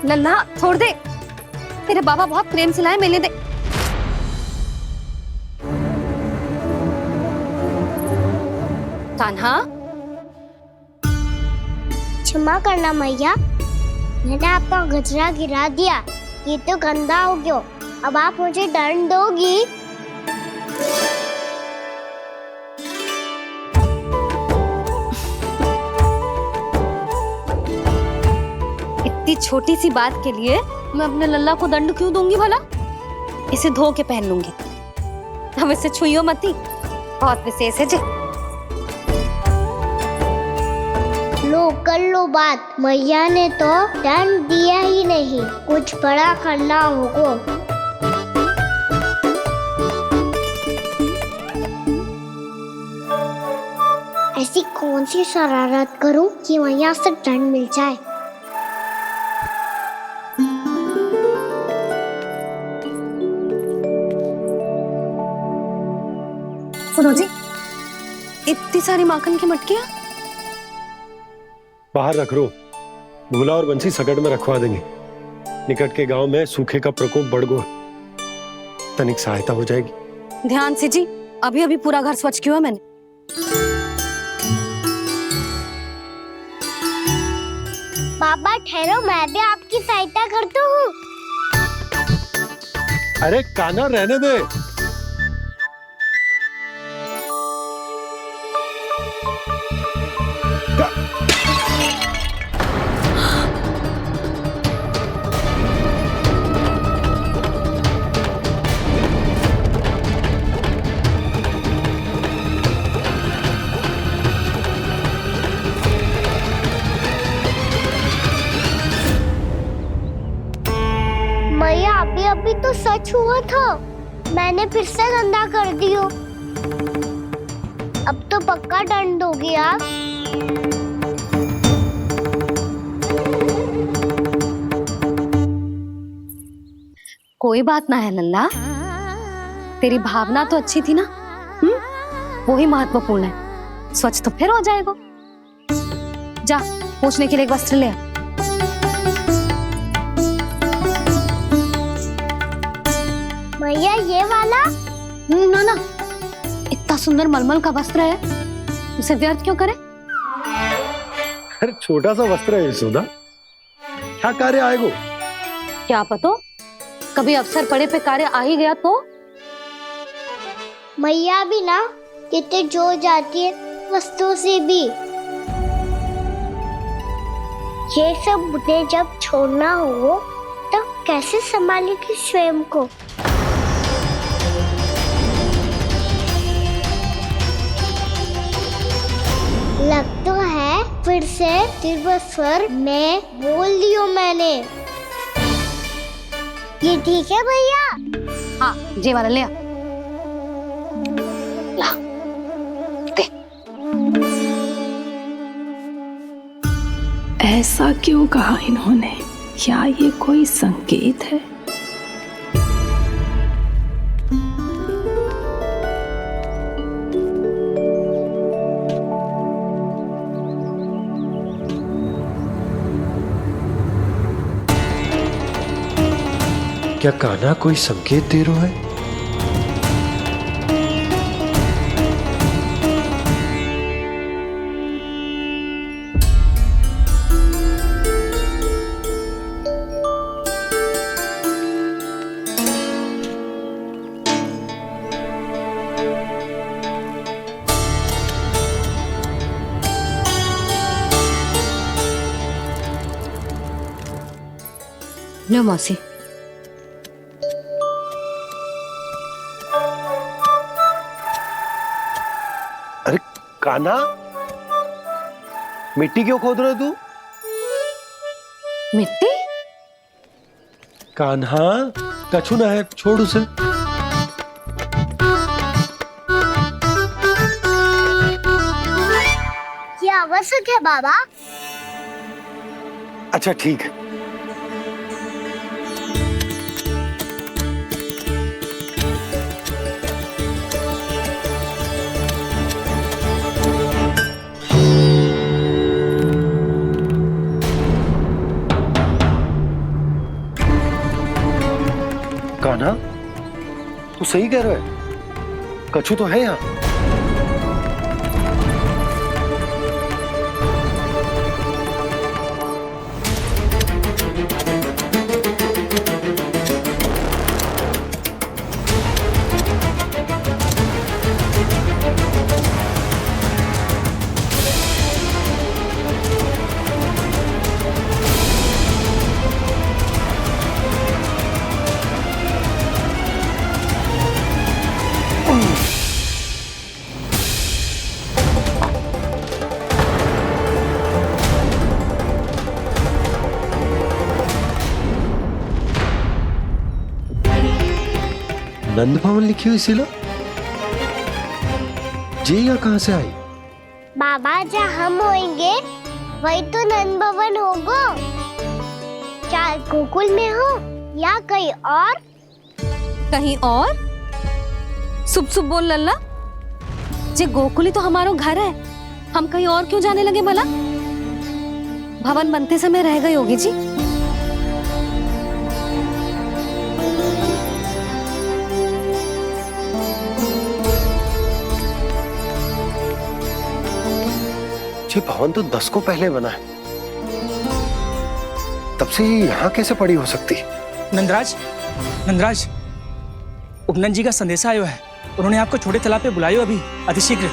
लल्ला छोड़ दे, तेरे बाबा बहुत प्रेम से लाए, मिलने दे। कान्हा, क्षमा करना मैया, मैंने आपका गजरा गिरा दिया, ये तो गंदा हो गया। अब आप मुझे दंड दोगी? इतनी छोटी सी बात के लिए मैं अपने लल्ला को दंड क्यों दूंगी भला? इसे धो के पहन लूंगी। अब इसे छुइयो मती, बहुत विशेष है जी। लो कर लो बात, मैया ने तो दंड दिया ही नहीं, कुछ बड़ा करना होगा। ऐसी कौन सी शरारत करूं कि मैया से दंड मिल जाए? सुनो जी, इतनी सारी माखन की मटकियां बाहर रख रो, भूला और बंसी सकट में रखवा देंगे। निकट के गांव में सूखे का प्रकोप बढ़ गया, तनिक सहायता हो जाएगी। ध्यान से जी, अभी अभी पूरा घर स्वच्छ किया मैंने। पापा ठहरो, मैं भी आपकी सहायता करता हूँ। अरे कान्हा रहने दे। मैया अभी अभी तो सच हुआ था, मैंने फिर से गंदा कर दियो। अब तो पक्का दंड दोगी आप। कोई बात ना है लल्ला, तेरी भावना तो अच्छी थी ना, वो ही महत्वपूर्ण है। स्वच्छ तो फिर हो जाएगा। जा पोंछने के लिए एक वस्त्र ले आ। मैया ये वाला? ना ना, इतना सुंदर मलमल का वस्त्र है, उसे व्यर्थ क्यों करे? अरे छोटा सा वस्त्र है यशोदा, क्या कार्य आएगा? क्या पता, कभी अवसर पड़े पे कार्य आ ही गया तो? मैया भी ना कितने जो जाती है वस्तुओं से भी। ये सब मुझे जब छोड़ना हो तो कैसे संभालेगी स्वयं को? लग तो है फिर से तीव्र स्वर में बोल दियो मैंने। ये ठीक है भैया? हाँ, जे वाला ले आ। ला, दे। ऐसा क्यों कहा इन्होंने? क्या ये कोई संकेत है? क्या कान्हा कोई संकेत दे रहा है? लो मौसी। अरे कान्हा, मिट्टी क्यों खोद रहे तू? मिट्टी? कान्हा, कछु ना है, छोड़ उसे। ये आवश्यक है बाबा। अच्छा ठीक है। कान्हा, तू सही कह रहा है, कछु तो है यहाँ। नंद भवन लिखी हुई सिला, जी यहाँ कहाँ से आई? बाबा जहाँ हम होंगे वही तो नंद भवन होगा। चाहे गोकुल में हो या कहीं और। कहीं और? सुब सुब बोल लल्ला, जे गोकुली तो हमारा घर है, हम कहीं और क्यों जाने लगे भला? भवन बनते समय रह गई होगी जी। ये भवन तो 10 को पहले बना है, तब से ये यहाँ कैसे पड़ी हो सकती? नंदराज, नंदराज, उपनंद जी का संदेशा आयो है। उन्होंने आपको छोटे तालाब पे बुलायो अभी अतिशीघ्र।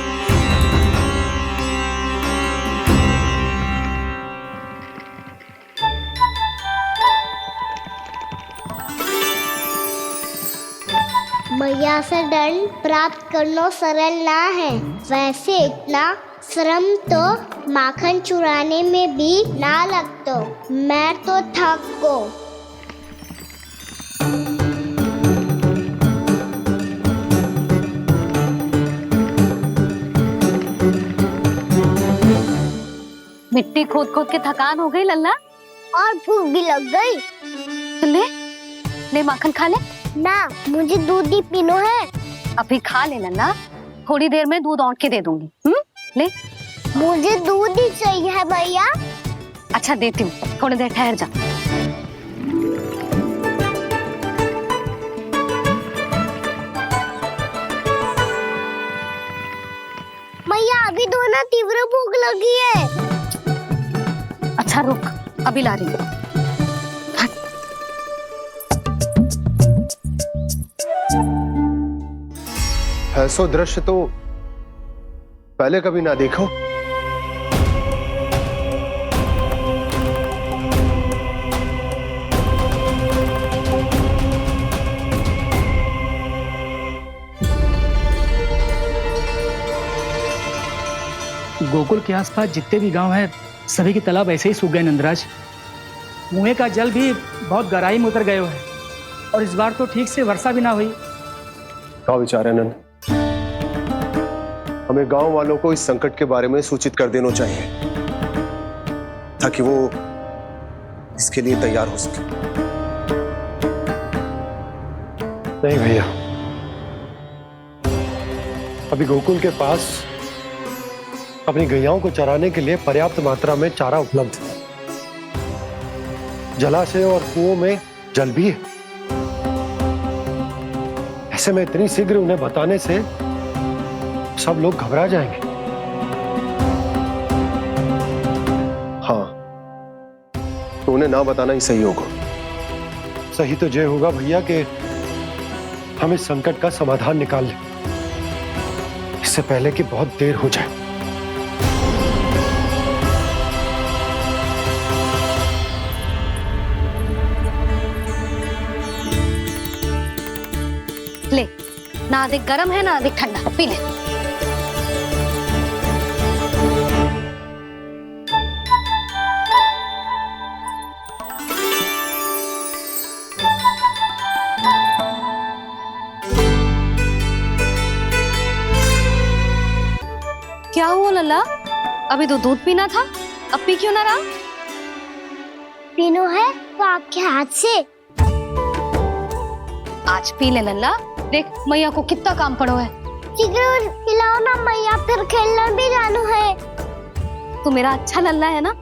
मैया से दंड प्राप्त करना सरल ना है। वैसे इतना श्रम तो माखन चुराने में भी ना लगता। मैं तो थक गो। मिट्टी खोद खोद के थकान हो गई लल्ला, और भूख भी लग गई। तो ले माखन खा ले। ना, मुझे दूध ही पीनो है। अभी खा ले लल्ला, थोड़ी देर में दूध औंट के दे दूंगी। ले। मुझे दूध ही चाहिए है भैया। अच्छा देती हूँ, थोड़ी देर ठहर जा। मैया अभी तो ना तीव्र भूख लगी है। अच्छा रुक, अभी ला रही हूँ। ऐसा दृश्य तो पहले कभी ना देखो। गोकुल के आसपास जितने भी गांव हैं सभी के तालाब ऐसे ही सूख गए नंदराज। कुएं का जल भी बहुत गहराई में उतर गया है और इस बार तो ठीक से वर्षा भी ना हुई। क्या विचार है नंद? हमें गांव वालों को इस संकट के बारे में सूचित कर देना चाहिए ताकि वो इसके लिए तैयार हो सके। नहीं भैया, अभी गोकुल के पास अपनी गैयाओं को चराने के लिए पर्याप्त मात्रा में चारा उपलब्ध है। जलाशय और कुओं में जल भी है। ऐसे में इतनी शीघ्र उन्हें बताने से सब लोग घबरा जाएंगे। हाँ, तो उन्हें ना बताना ही सही होगा। सही तो ये होगा भैया कि हम इस संकट का समाधान निकाल लें, इससे पहले कि बहुत देर हो जाए। ले, ना अधिक गर्म है ना अधिक ठंडा, पी ले। क्या हुआ लल्ला? अभी तो दूध पीना था, अब पी क्यों ना रहा? पीनो है तो आपके हाथ से। आज पी ले लल्ला, देख मैया को कितना काम पड़ो है। शीघ्र खिलाओ ना मैया, फिर खेलना भी जानो है। तू मेरा अच्छा लल्ला है ना,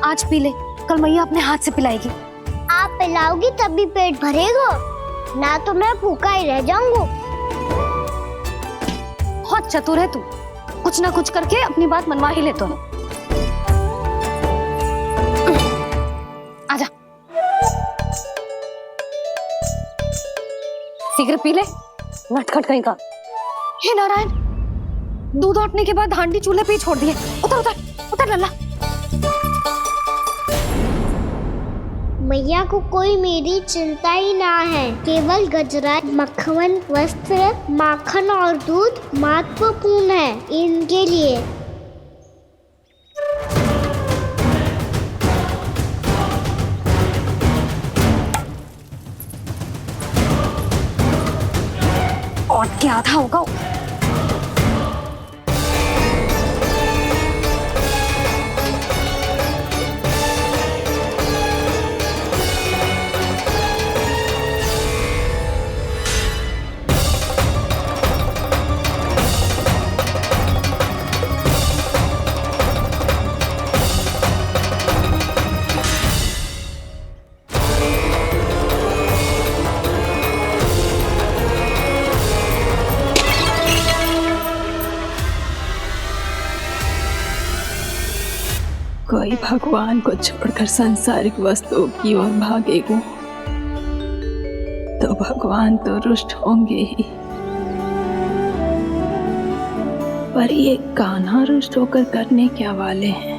आज पी ले, कल मैया अपने हाथ से पिलाएगी। आप पिलाओगी तभी पेट भरेगा। ना तो मैं भूखा ही रह जाऊंगा। बहुत चतुर है तू, कुछ ना कुछ करके अपनी बात मनवा ही लेता है। आजा, शीघ्र पी ले, नटखट कहीं का। हे नारायण, दूध औटने के बाद हांडी चूल्हे पे ही छोड़ दिए। उतर उतर उतर लल्ला। मैया को कोई मेरी चिंता ही ना है। केवल गजरा, मक्खन, वस्त्र, माखन और दूध महत्वपूर्ण है इनके लिए। और क्या था होगा। कोई भगवान को छोड़कर सांसारिक वस्तुओं की ओर भागेगा तो भगवान तो रुष्ट होंगे ही, पर ये कान्हा रुष्ट होकर करने क्या वाले हैं।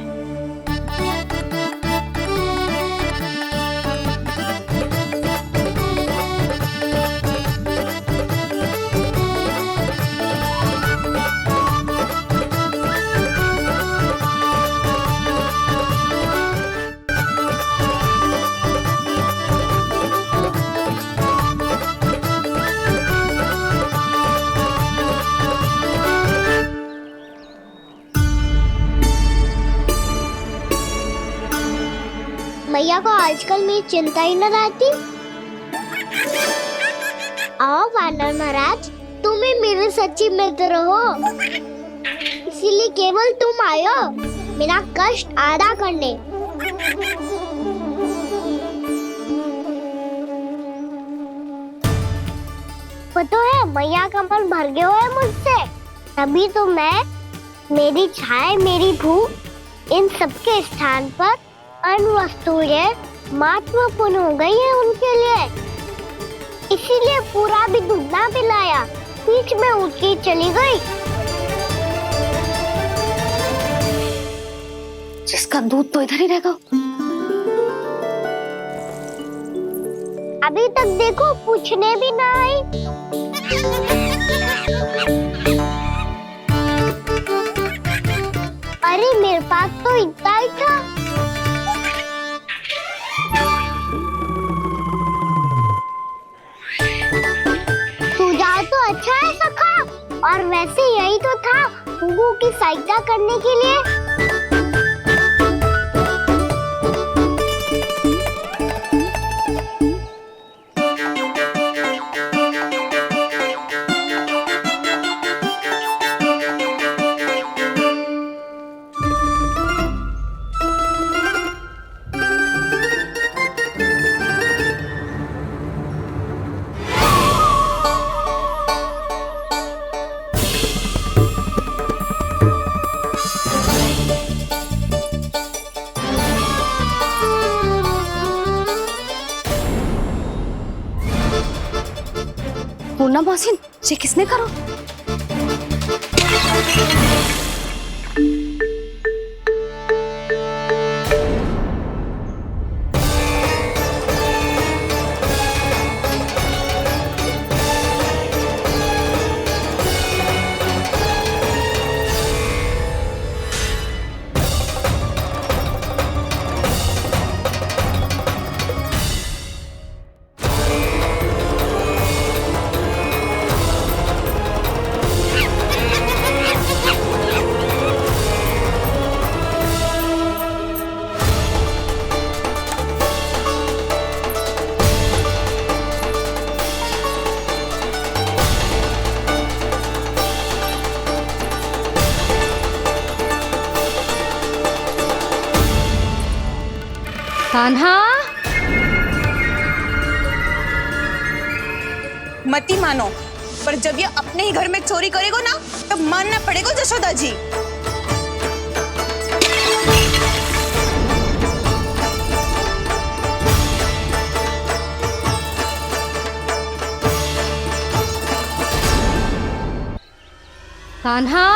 मैया को आजकल मेरी चिंता ही न रहती। आओ वानर महाराज, तुम ही मेरे सच्ची मित्र हो, इसीलिए केवल तुम आयो मेरा कष्ट आधा करने। पता है मैया का मन भर गया है मुझसे, तभी तो मैं, मेरी छाया, मेरी भूख, इन सबके स्थान पर अन्य वस्तुएं महत्वपूर्ण हो गई है उनके लिए। इसीलिए पूरा भी दूध ना पिलाया, बीच में उठ के चली गई। जिसका दूध तो इधर ही रहेगा। अभी तक देखो पूछने भी ना आई। अरे मेरे पास तो इतना ही था। सुझाव तो अच्छा है सखा, और वैसे यही तो था गुगु की सहायता करने के लिए। पूर्णा मौसी, ये किसने करो? कान्हा, मत ही मानो, पर जब ये अपने ही घर में चोरी करेगा ना तब मानना पड़ेगा जशोदा जी। कान्हा,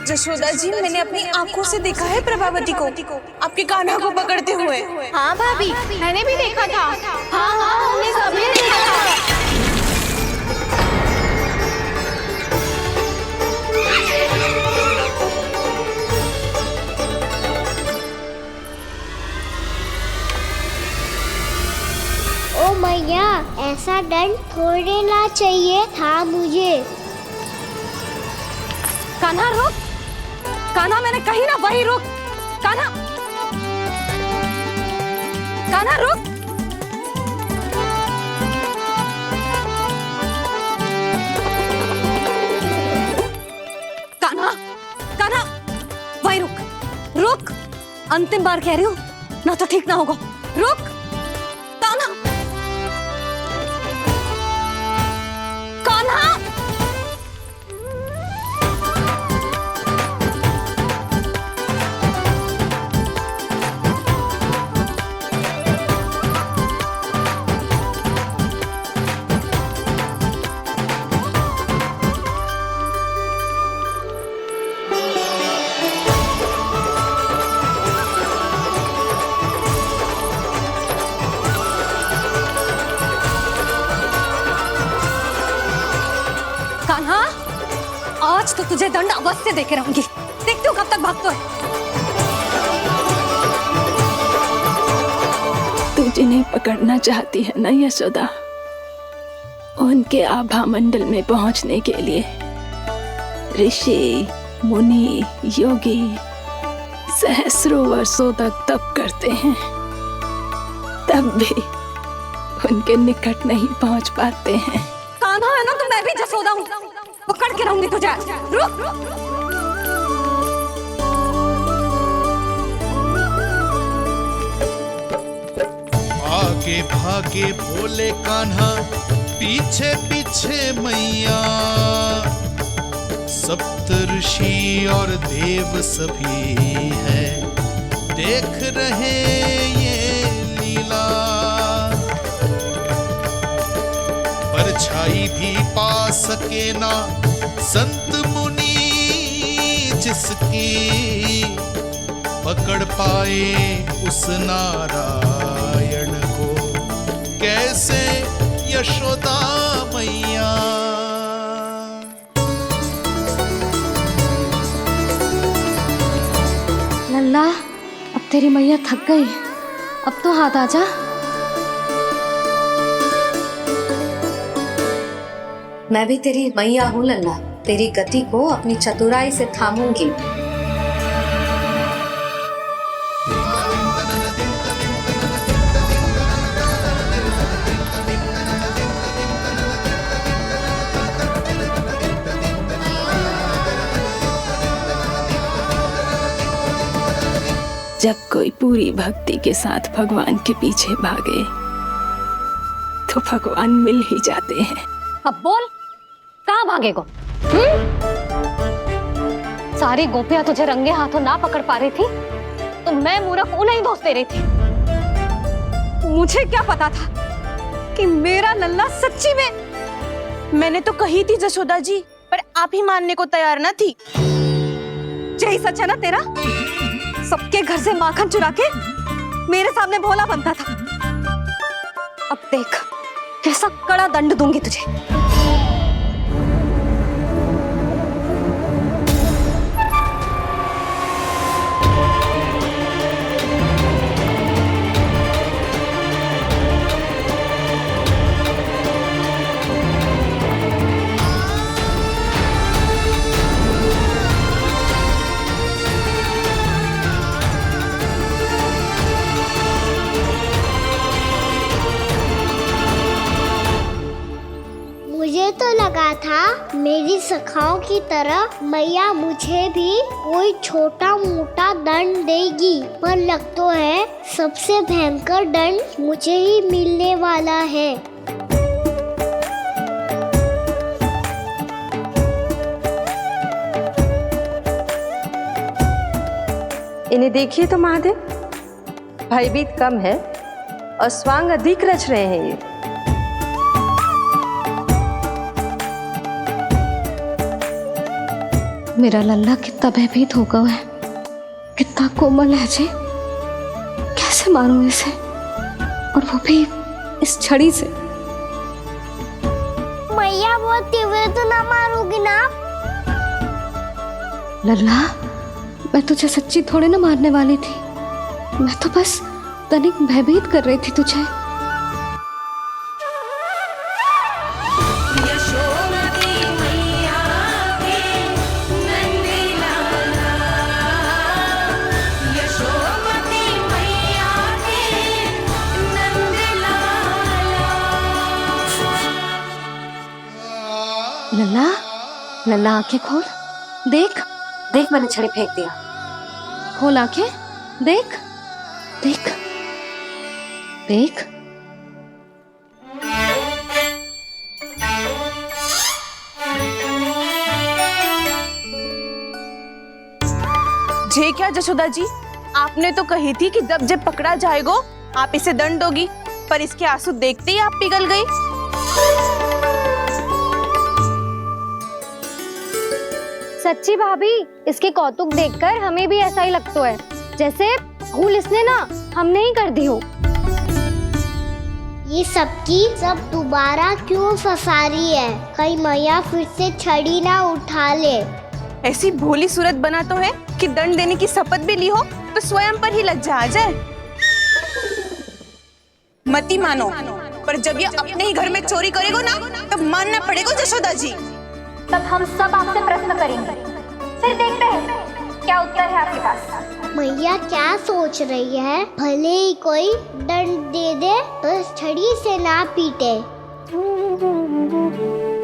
जशोदा जी, मैंने अपनी आंखों से देखा है प्रभावती को आपके कान्हा को पकड़ते हुए। हाँ भाभी, मैंने भी देखा था। हाँ हाँ, हमने सभी देखा था। ओ मैया, ऐसा दंड थोड़े ना चाहिए था मुझे। कान्हा रुक, कान्हा मैंने कही ना वही रुक। कान्हा, कान्हा रुक। कान्हा, कान्हा वही रुक, रुक। अंतिम बार कह रही हूँ, ना तो ठीक ना होगा। रुक कान्हा, कान्हा। कान्हा, आज तो तुझे दंड अवश्य देके रहूंगी। देखती हूँ कब तक भागते हो। तू जिन्हें पकड़ना चाहती है ना यशोदा, उनके आभा मंडल में पहुंचने के लिए ऋषि, मुनि, योगी सहस्रों वर्षों तक तप करते हैं, तब भी उनके निकट नहीं पहुंच पाते हैं। कान्हा है ना, तो मैं भी जसोदा हूँ, पकड़ के रहूंगी तुझे। रुक। आगे भागे बोले कान्हा, पीछे पीछे मैया, सप्तऋषि और देव सभी हैं, देख रहे ये लीला। परछाई भी पा सके ना संत मुनि जिसकी, पकड़ पाए उस नारायण को कैसे यशोदा मैया। लल्ला, अब तेरी मैया थक गई, अब तो हाथ आजा। मैं भी तेरी मैया हूँ लल्ला, तेरी गति को अपनी चतुराई से थामूंगी। जब कोई पूरी भक्ति के साथ भगवान के पीछे भागे तो भगवान मिल ही जाते हैं। अब बोल, कहाँ भागेगो? सारी गोपियां तुझे रंगे हाथों ना पकड़ पा रही थी तो मैं मूर्ख उन्हें ही दोष दे रही थी। मुझे क्या पता था कि मेरा लल्ला सच्ची में। मैंने तो कही थी जशोदा जी, पर आप ही मानने को तैयार ना थी। यही सच है ना तेरा? सबके घर से माखन चुरा के मेरे सामने भोला बनता था। अब देख कैसा कड़ा दंड दूंगी तुझे। मुझे लगा था मेरी सखाओं की तरह मैया मुझे भी कोई छोटा मोटा दंड देगी, पर लग तो है सबसे भयंकर दंड मुझे ही मिलने वाला है। इन्हें देखिए तो महादेव, भयभीत कम है और स्वांग अधिक रच रहे हैं ये। मेरा लल्ला कितना भयभीत होगा है, कितना कोमल है जी। कैसे मारूं इसे, और वो भी इस छड़ी से। मैया बोलती हुए तो ना मारोगी ना? लल्ला, मैं तुझे सच्ची थोड़े ना मारने वाली थी, मैं तो बस तनिक भयभीत कर रही थी तुझे। लल्ला, लल्ला आंखें खोल, देख देख मैंने छड़ी फेंक दिया। खोल आंखें, देख देख देख। जे क्या जशोदा जी, आपने तो कही थी कि जब पकड़ा जाएगा आप इसे दंड दोगी, पर इसके आंसू देखते ही आप पिघल गई। सच्ची भाभी, इसके कौतुक देखकर हमें भी ऐसा ही लगता है जैसे भूल इसने ना हमने ही कर दी हो। ये सबकी सब दोबारा क्यों फंसा रही है? कहीं मैया फिर से छड़ी ना उठा ले। ऐसी भोली सूरत बना तो है कि दंड देने की शपथ भी ली हो तो स्वयं पर ही लग जाए। मती मानो, पर जब ये अपने ही घर में चोरी करेगा ना तब मानना पड़ेगा जशोदा जी। तब हम सब आपसे प्रश्न करेंगे, फिर देखते हैं क्या उत्तर है आपके पास। मैया क्या सोच रही है? भले ही कोई दंड दे दे, बस छड़ी से ना पीटे।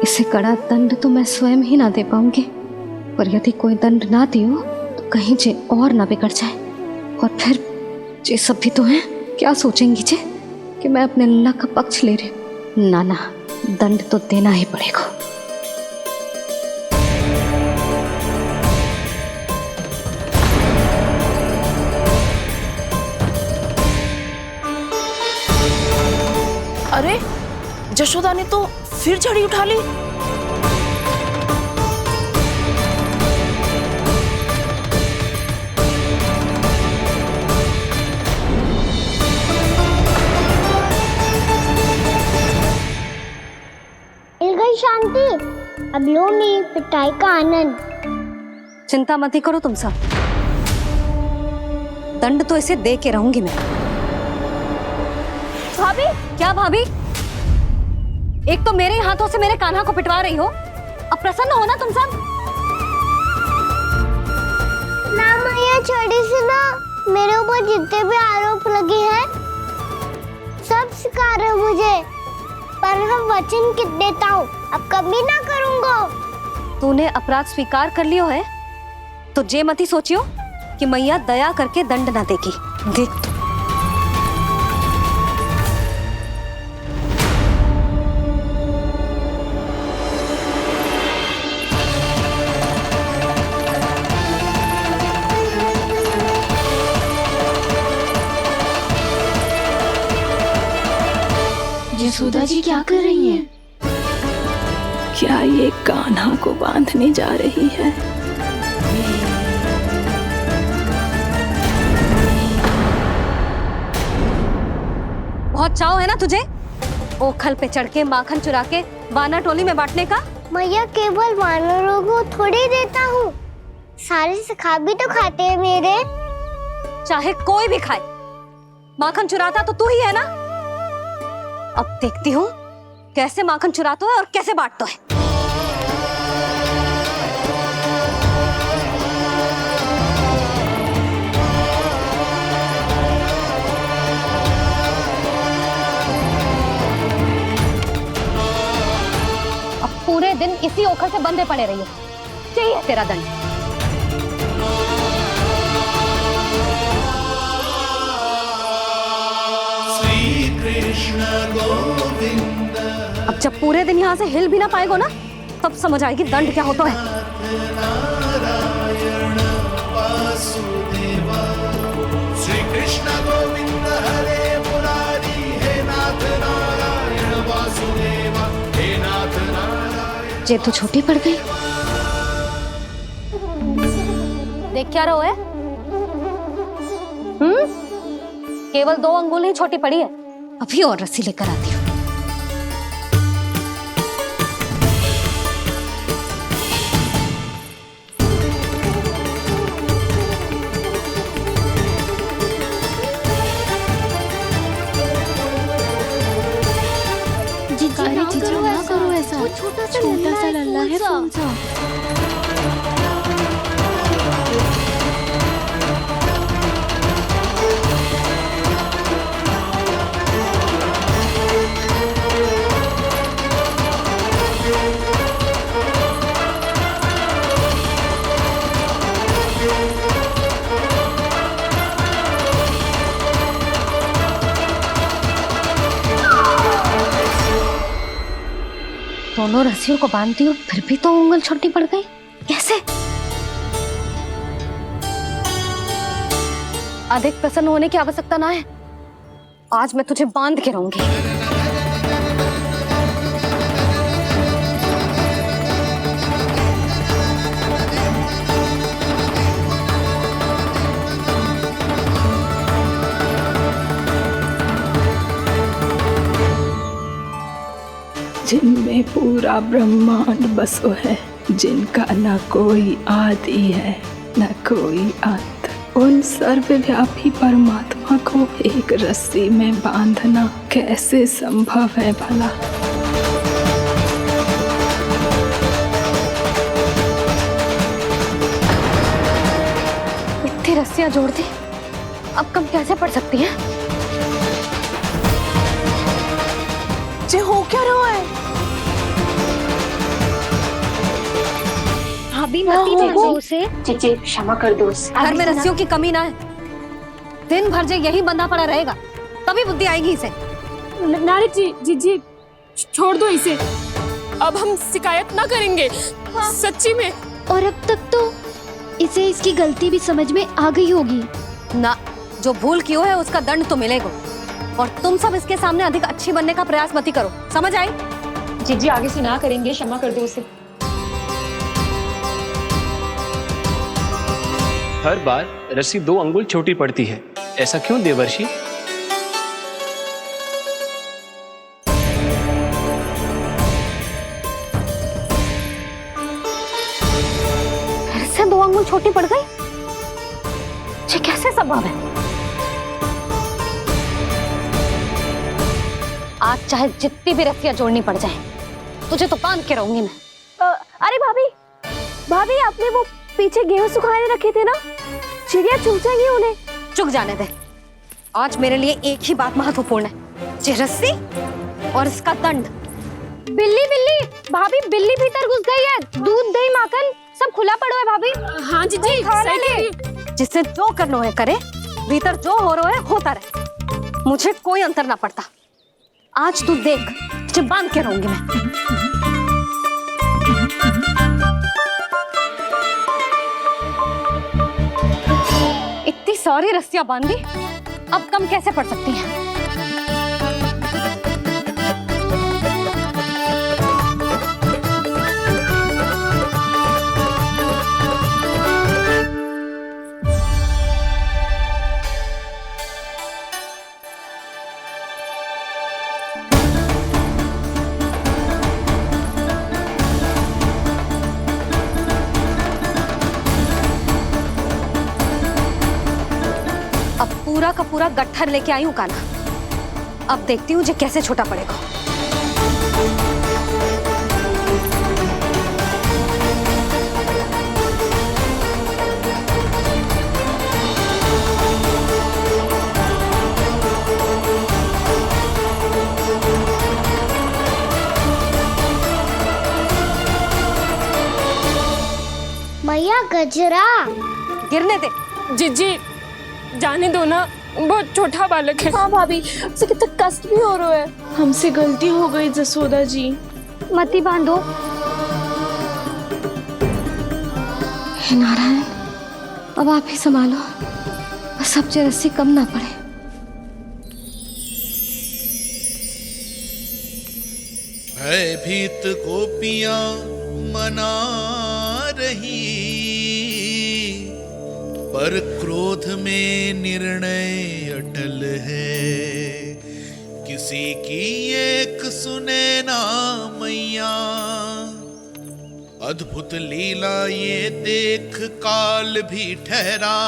इसे कड़ा दंड तो मैं स्वयं ही ना दे पाऊंगी, पर यदि कोई दंड ना दियो तो कहीं जे और ना बिगड़ जाए, और फिर जे सब भी तो हैं, क्या सोचेंगी जे कि मैं अपने लल्ला का पक्ष ले रही हूँ। ना ना, दंड तो देना ही पड़ेगा। अरे जशोदा ने तो फिर छड़ी उठा ली। मिल गई शांति, अब लो मेरी पिटाई का आनंद। चिंता मत ही करो तुम सब, दंड तो इसे दे के रहूंगी मैं। भाभी, क्या भाभी? एक तो मेरे हाथों से मेरे कान्हा को पिटवा रही हो, अब प्रसन्न हो ना तुम सब? ना मैया, छड़ी से ना मेरे ऊपर जितने भी आरोप लगे हैं सब स्वीकार है मुझे, पर हम वचन कित देता हूँ, अब कभी ना करूँगा। तूने अपराध स्वीकार कर लियो है तो जे मत ही सोचियो कि मैया दया करके दंड ना देगी। देख तू। यशोदा जी क्या कर रही हैं? क्या ये कान्हा को बांधने जा रही है? बहुत चाव है ना तुझे ओखल पे चढ़ के माखन चुरा के वानर टोली में बांटने का? मैया, केवल वानरों को थोड़ी देता हूँ, सारे सखा भी तो खाते हैं मेरे। चाहे कोई भी खाए, माखन चुराता तो तू ही है ना। अब देखती हूँ कैसे माखन चुराता है और कैसे बांटता है। अब पूरे दिन इसी ओखर से बंधे पड़े रहिए। चाहिए तेरा दंड। श्री कृष्ण गोविंद। अब जब पूरे दिन यहाँ से हिल भी ना पाएगो ना, तब समझ आएगी दंड क्या होता है। नारायण वासुदेव। श्री कृष्ण गोविंद हरे मुरारी। हे नाथ नारायण वासुदेव। हे नाथ नारायण। जे तो छोटी पड़ गई। देख क्या रहो है? केवल 2 अंगुल ही छोटी पड़ी है। अभी और रस्सी लेकर आती हूँ। जीजी ना करो ऐसा। छोटा सा लल्ला है कौन सा? दोनों रस्सियों को बांधती हूँ, फिर भी तो उंगल छोटी पड़ गई। कैसे? अधिक प्रसन्न होने की आवश्यकता ना है। आज मैं तुझे बांध के रहूंगी। जिनमें पूरा ब्रह्मांड बसो है, जिनका न कोई आदि है न कोई अंत, उन सर्वव्यापी परमात्मा को एक रस्सी में बांधना कैसे संभव है भला? इतनी रस्सियां जोड़ दी, अब कम कैसे पड़ सकती हैं? जे हो क्या रहा है? भाभी मती चलो से जीजी क्षमा कर दो उसे। घर में रस्सियों की कमी ना है। दिन भर जो यही बंधा पड़ा रहेगा, तभी बुद्धि आएगी इसे। नारी जी जीजी छोड़ दो इसे। अब हम शिकायत ना करेंगे। सच्ची में। और अब तक तो इसे इसकी गलती भी समझ में आ गई होगी ना। जो भूल की है उसका दंड तो मिलेगा। और तुम सब इसके सामने अधिक अच्छी बनने का प्रयास मत ही करो, समझ आई? जीजी आगे से ना करेंगे, क्षमा कर दो उसे। हर बार रस्सी 2 अंगुल छोटी पड़ती है, ऐसा क्यों देवर्षि? फिर से 2 अंगुल छोटी पड़ गई? ये कैसे संभव है? आज चाहे जितनी भी रस्सियां जोड़नी पड़ जाए, तुझे तो बांध के रहूंगी मैं। अरे भाभी आपने वो पीछे गेहूं सुखाने रखे थे ना, चिड़िया चुग जाएंगी उन्हें। चुग जाने दे। आज मेरे लिए एक ही बात महत्वपूर्ण है, ये रस्सी और इसका दंड। बिल्ली भाभी, बिल्ली भीतर घुस गई है। दूध दही माखन सब खुला पड़ा है भाभी। हाँ जीजी सही कह रही है। जिससे जो करना है करे, भीतर जो हो रहा है होता रहे, मुझे कोई अंतर ना पड़ता। आज तू देख, तुझे बांध के रहूंगी मैं। इतनी सारी रस्सियां बांधी, अब कम कैसे पड़ सकती हैं? पूरा का पूरा गट्ठर लेके आई हूँ काना। अब देखती हूँ जे कैसे छोटा पड़ेगा। गजरा। गिरने दे। जीजी जाने दो ना, बहुत छोटा बालक है। हाँ भाभी, उसे कितना कष्ट भी हो रहा है। हमसे गलती हो गई जसोदा जी। मती बांधो। हे नारायण, अब आप ही संभालो, बस अब रस्सी कम ना पड़े। भयभीत गोपियां मना रही, पर क्रोध में निर्णय अटल है। किसी की एक सुने ना मैया, अद्भुत लीला ये देख काल भी ठहरा।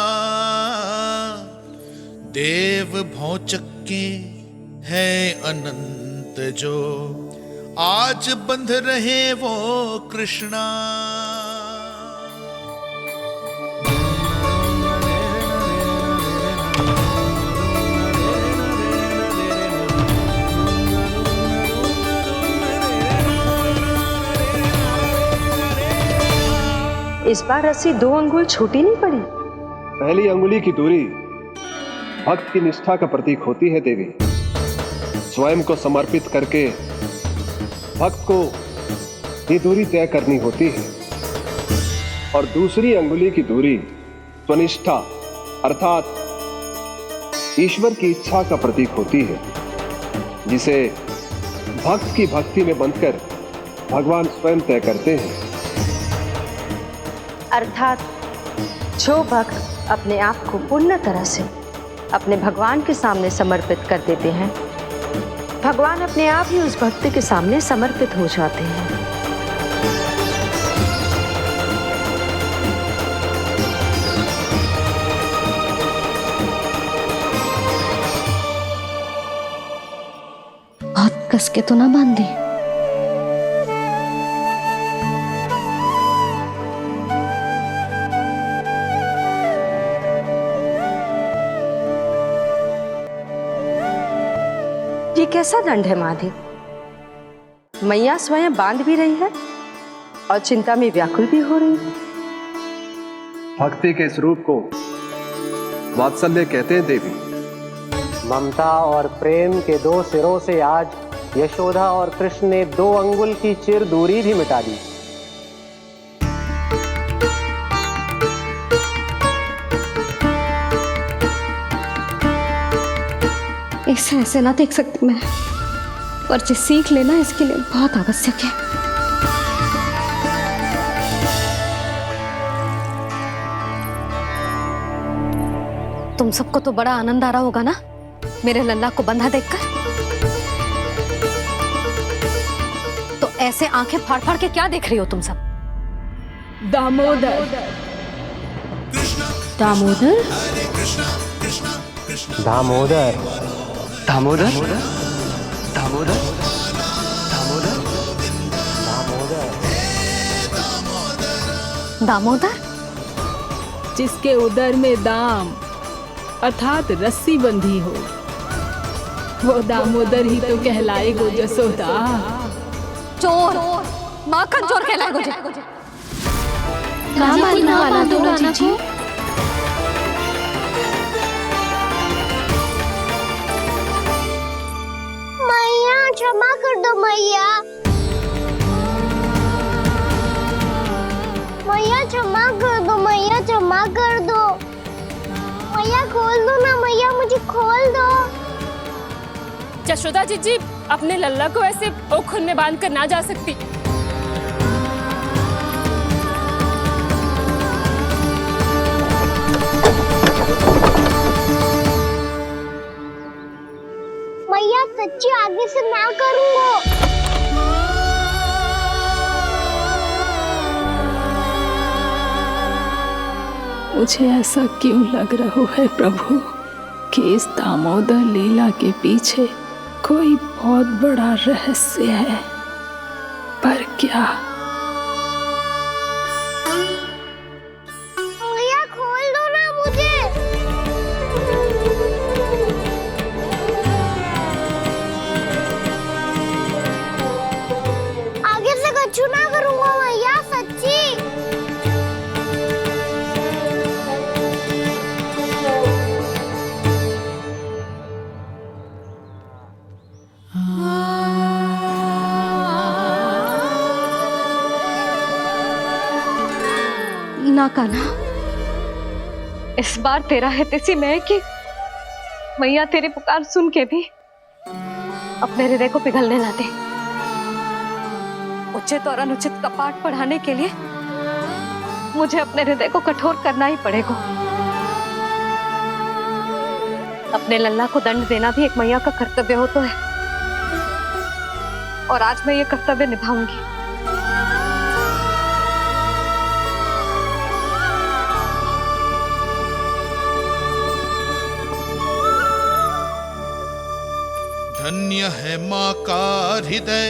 देव भौचक्के है अनंत जो, आज बंध रहे वो कृष्णा। इस बार रस्सी 2 अंगुल छोटी नहीं पड़ी। पहली अंगुली की दूरी भक्त की निष्ठा का प्रतीक होती है देवी। स्वयं को समर्पित करके भक्त को ये दूरी तय करनी होती है। और दूसरी अंगुली की दूरी स्वनिष्ठा अर्थात ईश्वर की इच्छा का प्रतीक होती है, जिसे भक्त की भक्ति में बंधकर भगवान स्वयं तय करते हैं। अर्थात जो भक्त अपने आप को पूर्ण तरह से अपने भगवान के सामने समर्पित कर देते हैं, भगवान अपने आप ही उस भक्त के सामने समर्पित हो जाते हैं। बहुत कस के तो ना बांधी। ये कैसा दंड है माधे? मैया स्वयं बांध भी रही है और चिंता में व्याकुल भी हो रही है। भक्ति के इस रूप को वात्सल्य कहते हैं देवी। ममता और प्रेम के 2 सिरों से आज यशोदा और कृष्ण ने 2 अंगुल की चिर दूरी भी मिटा दी। ऐसे ऐसे ना देख सकती मैं, पर जो सीख लेना इसके लिए बहुत आवश्यक है। तुम सबको तो बड़ा आनंद आ रहा होगा ना मेरे लल्ला को बंधा देखकर। तो ऐसे आंखें फाड़ फाड़ के क्या देख रही हो तुम सब? दामोदर। दामोदर? दामोदर। दामोदर दामोदर दामोदर? जिसके उदर में दाम अर्थात रस्सी बंधी हो, वो दामोदर ही तो कहलाएगो जसोदा। चोर, माखन चोर कहलाएगो जी। मैया क्षमा कर दो मैया। मैया क्षमा कर दो, मैया क्षमा कर दो। मैया खोल दो ना मैया, मुझे खोल दो। यशोदा जीजी अपने लल्ला को ऐसे ओखुन में बांध कर ना जा सकती। मैया सच्ची आगे से ना करूंगा। मुझे ऐसा क्यों लग रहा है प्रभु कि इस दामोदर लीला के पीछे कोई बहुत बड़ा रहस्य है, पर क्या? मैया खोल दो ना मुझे। आगे से कछु ना करूंगा मैया, सच्ची। ना कान्हा, इस बार तेरा हित इसी में है कि मैया तेरी पुकार सुन के भी अपने हृदय को पिघलने ना दे। उचित और अनुचित का पाठ पढ़ाने के लिए मुझे अपने हृदय को कठोर करना ही पड़ेगा। अपने लल्ला को दंड देना भी एक मैया का कर्तव्य हो तो है, और आज मैं ये कर्तव्य निभाऊंगी। धन्य है माँ का हृदय,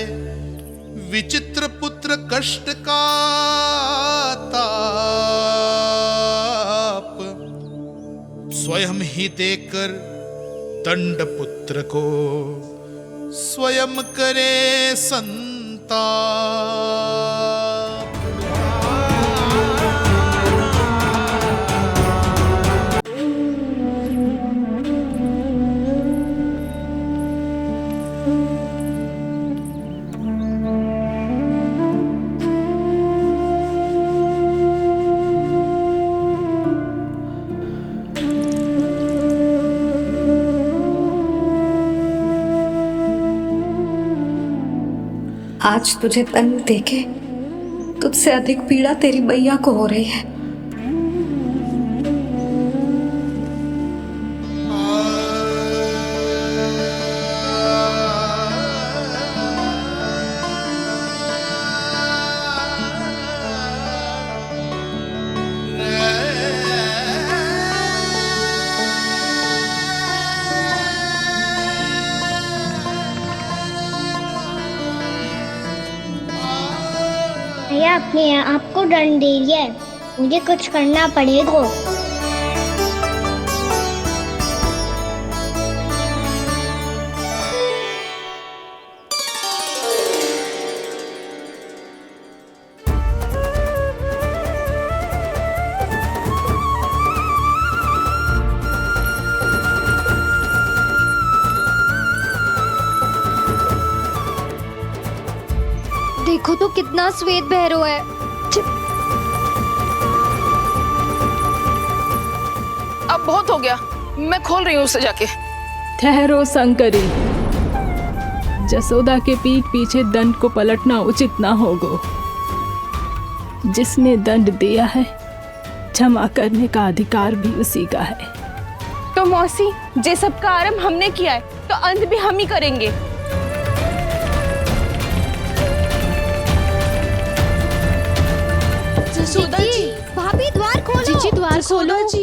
विचित्र पुत्र कष्ट का ताप, स्वयं ही देकर दंड पुत्र को स्वयं करे संताप। आज तुझे दंड देके तुझसे अधिक पीड़ा तेरी मैया को हो रही है। भैया अपने आप को दंड दे दिया है, मुझे कुछ करना पड़ेगा। देखो तो कितना श्वेत भैरव है। अब बहुत हो गया, मैं खोल रही हूँ उसे जाके। ठहरो शंकरी, जसोदा के पीठ पीछे दंड को पलटना उचित ना होगा। जिसने दंड दिया है क्षमा करने का अधिकार भी उसी का है। तो मौसी, जे सब का आरंभ हमने किया है तो अंत भी हम ही करेंगे। जसोदा जी, भाभी द्वार खोलो। जीजी द्वार खोलो। जी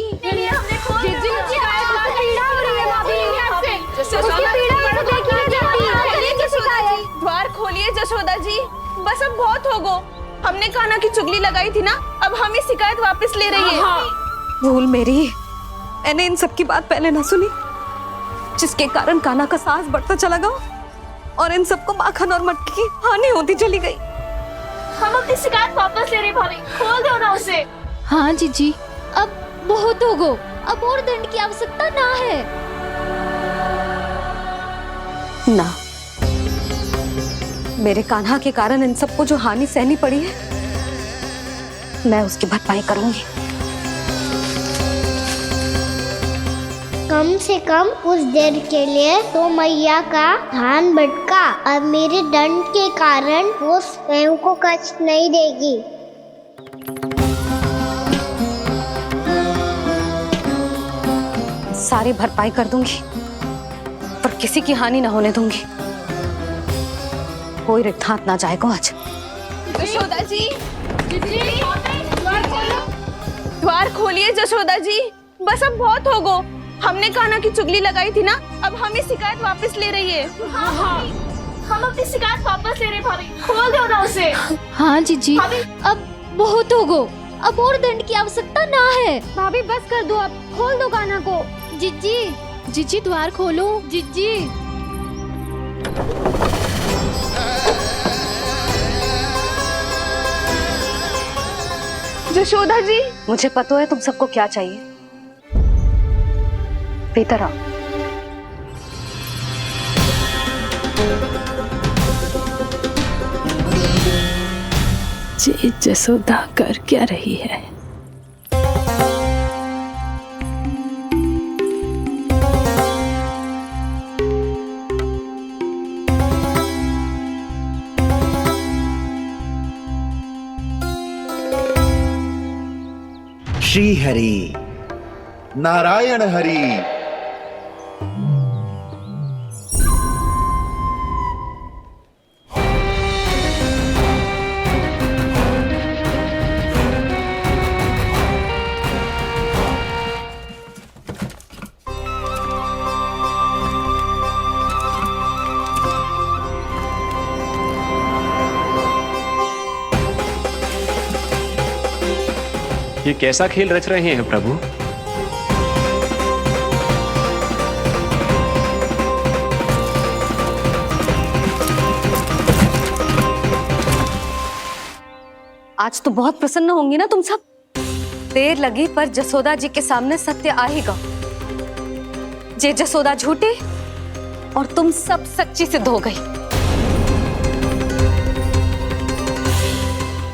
द्वार खोलिए जसोदा जी, बस अब बहुत हो गो। हमने कान्हा की चुगली लगाई थी ना, अब हम ये शिकायत वापस ले रही है। भूल मेरी, मैंने इन सब की बात पहले ना सुनी, जिसके कारण कान्हा का साहस बढ़ता चला गया और इन सबको माखन और मटकी की हानि होती चली गई। हम अपनी शिकायत वापस ले रहे भाभी, खोल दो ना उसे। हाँ जीजी, अब बहुत हो गो, अब और दंड की आवश्यकता ना है। ना, मेरे कान्हा के कारण इन सबको जो हानि सहनी पड़ी है, मैं उसकी भरपाई करूंगी। कम से कम कुछ देर के लिए तो मैया का ध्यान भटका और मेरे दंड के कारण वो स्वयं को कष्ट नहीं देगी। सारी भरपाई कर दूंगी, पर किसी की हानि ना होने दूंगी। कोई रिक्त हाथ ना जाएगा आज। जसोदा जी, द्वार खोलिए जसोदा जी, बस अब बहुत हो गो। हमने कान्हा की चुगली लगाई थी ना, अब हम ये शिकायत वापस ले रही है। हम अपनी शिकायत वापस ले रहे भाभी, खोल दो ना उसे। हाँ जीजी, अब बहुत हो गो, अब और दंड की आवश्यकता ना है। भाभी बस कर दो, अब खोल दो कान्हा को। जीजी, जीजी द्वार खोलो। जीजी, जशोदा जी, मुझे पता है तुम सबको क्या चाहिए। भीतर आओ। जी जसोदा कर क्या रही है? श्री हरि, नारायण हरि। ये कैसा खेल रच रहे हैं प्रभु? आज तो बहुत प्रसन्न होंगी ना तुम सब। देर लगी पर जसोदा जी के सामने सत्य आएगा। जे जसोदा झूठी और तुम सब सच्ची सिद्ध हो गई।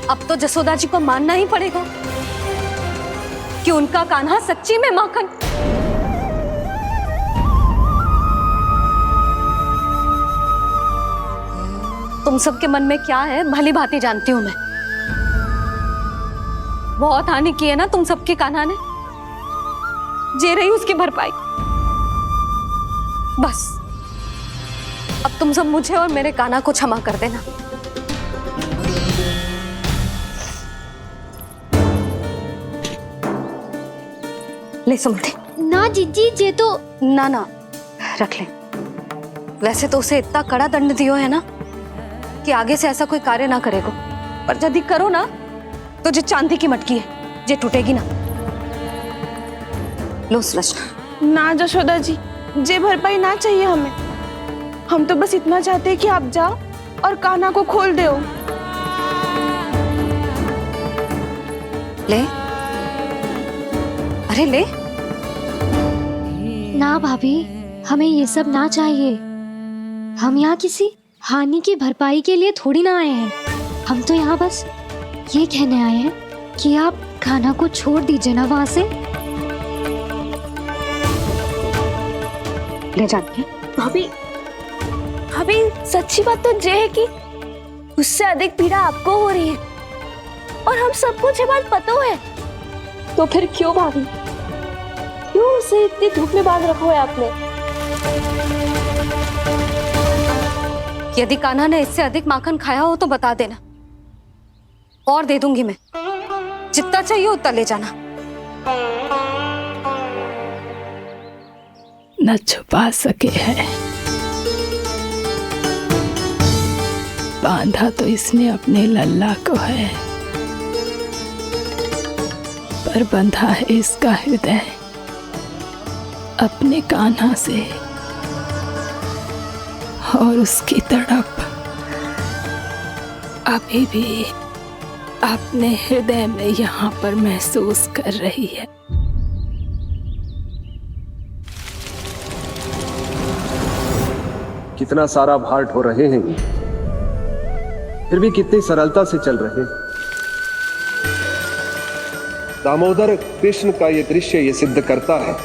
अब तो जसोदा जी को मानना ही पड़ेगा कि उनका कान्हा सच्ची में माखन। तुम सबके मन में क्या है भली भांति जानती हूं मैं। बहुत हानि की है ना तुम सबके कान्हा ने, जे रही उसकी भरपाई। बस अब तुम सब मुझे और मेरे कान्हा को क्षमा कर देना। ले सुमति। ना जीजी, जे तो ना रख ले। वैसे तो उसे इतना कड़ा दंड दियो है ना कि आगे से ऐसा कोई कार्य ना करेगा, पर यदि करो ना तो जो चांदी की मटकी है जे टूटेगी ना। लो सुलझ। ना जशोदा जी, जे भरपाई ना चाहिए हमें। हम तो बस इतना चाहते हैं कि आप जाओ और कान्हा को खोल दो। ले, अरे ले। ना भाभी, हमें ये सब ना चाहिए। हम यहाँ किसी हानि की भरपाई के लिए थोड़ी ना आए हैं। हम तो यहाँ बस ये कहने आए हैं कि आप कान्हा को छोड़ दीजिए ना वहां से। ले जाती भाभी, भाभी सच्ची बात तो ये है कि उससे अधिक पीड़ा आपको हो रही है और हम सबको ये बात पता है। तो फिर क्यों भाभी, क्यों उसे इतनी धूप में बांध रखा है आपने? यदि कान्हा ने इससे अधिक माखन खाया हो तो बता देना, और दे दूंगी मैं। जितना चाहिए उतना ले जाना। न छुपा सके है, बांधा तो इसने अपने लल्ला को है, पर बंधा है इसका हृदय अपने कान्हा से। और उसकी तड़प अभी भी अपने हृदय में यहाँ पर महसूस कर रही है। कितना सारा भार ढो रहे हैं, फिर भी कितनी सरलता से चल रहे हैं। दामोदर कृष्ण का यह दृश्य ये सिद्ध करता है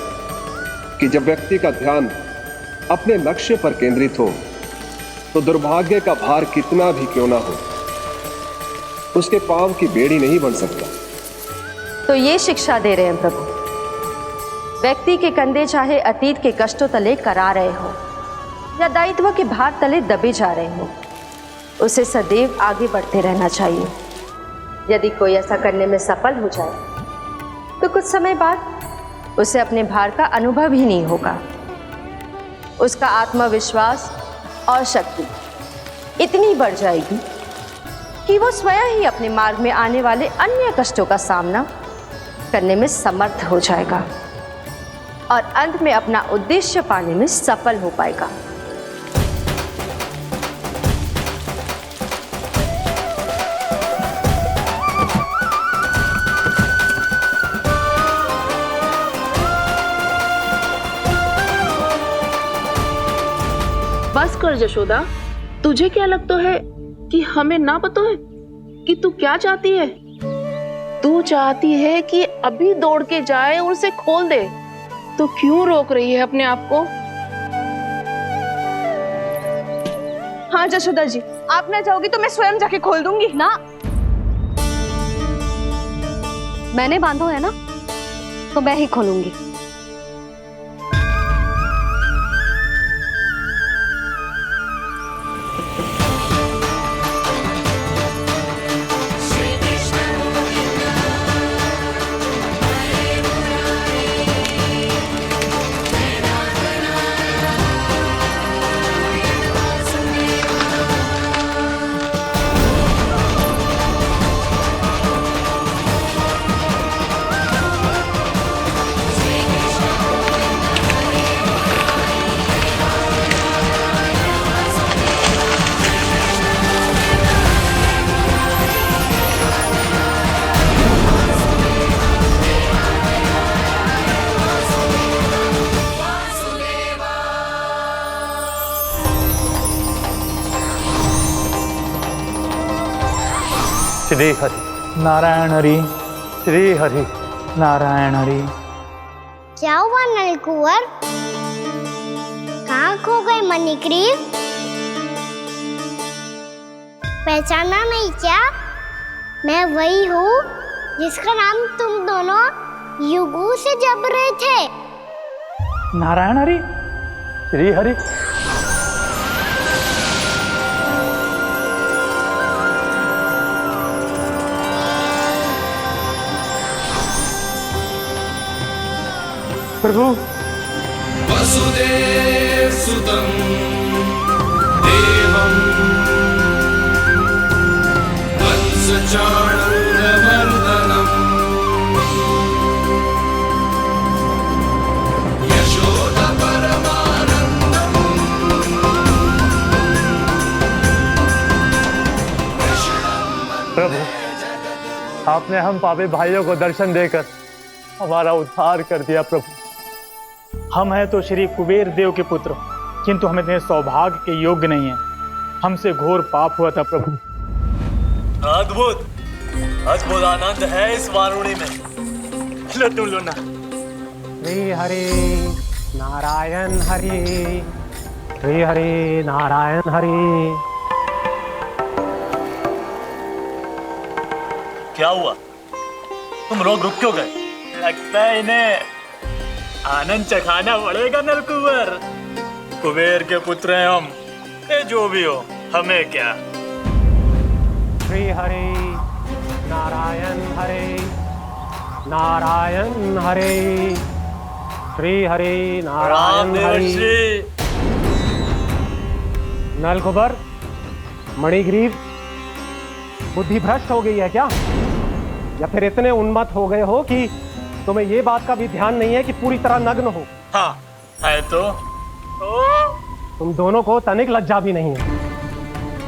कि जब व्यक्ति का ध्यान अपने लक्ष्य पर केंद्रित हो तो दुर्भाग्य का भार कितना भी क्यों ना हो, उसके पांव की बेड़ी नहीं बन सकता। तो ये शिक्षा दे रहे हैं प्रभु। व्यक्ति के कंधे चाहे अतीत के कष्टों तले करा रहे हो या दायित्व के भार तले दबे जा रहे हो, उसे सदैव आगे बढ़ते रहना चाहिए। यदि कोई ऐसा करने में सफल हो जाए तो कुछ समय बाद उसे अपने भार का अनुभव ही नहीं होगा। उसका आत्मविश्वास और शक्ति इतनी बढ़ जाएगी कि वो स्वयं ही अपने मार्ग में आने वाले अन्य कष्टों का सामना करने में समर्थ हो जाएगा और अंत में अपना उद्देश्य पाने में सफल हो पाएगा। बस कर जशोदा, तुझे क्या लगता है कि हमें ना पता है कि तू क्या चाहती है? तू चाहती है कि अभी दौड़ के जाए और उसे खोल दे, तो क्यों रोक रही है अपने आप को? हाँ जशोदा जी, आप ना जाओगी तो मैं स्वयं जाके खोल दूंगी। ना, मैंने बांधो है ना, तो मैं ही खोलूंगी। श्री हरि नारायण हरि, श्री हरि नारायण हरि। क्या हुआ नलकुंवर? कहाँ खो गए मणिग्रीव? पहचाना नहीं क्या? मैं वही हूँ जिसका नाम तुम दोनों युगों से जप रहे थे। नारायण हरि, श्री हरि। प्रभु वसुदेव सुतं देवं वंशचाणूरमर्दनम् यशोदा परमानन्दम् प्रभु, आपने हम पापी भाइयों को दर्शन देकर हमारा उद्धार कर दिया। प्रभु, हम हैं तो श्री कुबेर देव के पुत्र, किंतु हम इतने सौभाग्य के योग्य नहीं हैं। हमसे घोर पाप हुआ था प्रभु। अद्भुत अद्भुत आनंद है इस वारुणी में। लो तुम लो ना। श्री हरि नारायण हरि, श्री हरि नारायण हरि। क्या हुआ? तुम रोग रुक क्यों गए? लगता है इन्हें आनंद चखाना पड़ेगा नलकुंवर। कुबेर के पुत्र हैं हम, ये जो भी हो हमें क्या। श्री हरि नारायण हरि, नारायण हरि, श्री हरि नारायण हरि। नलकुबर, मणिग्रीव, बुद्धि भ्रष्ट हो गई है क्या? या फिर इतने उन्मत्त हो गए हो कि तुम्हें ये बात का भी ध्यान नहीं है कि पूरी तरह नग्न हो? हाँ है तो तुम दोनों को तनिक लज्जा भी नहीं है।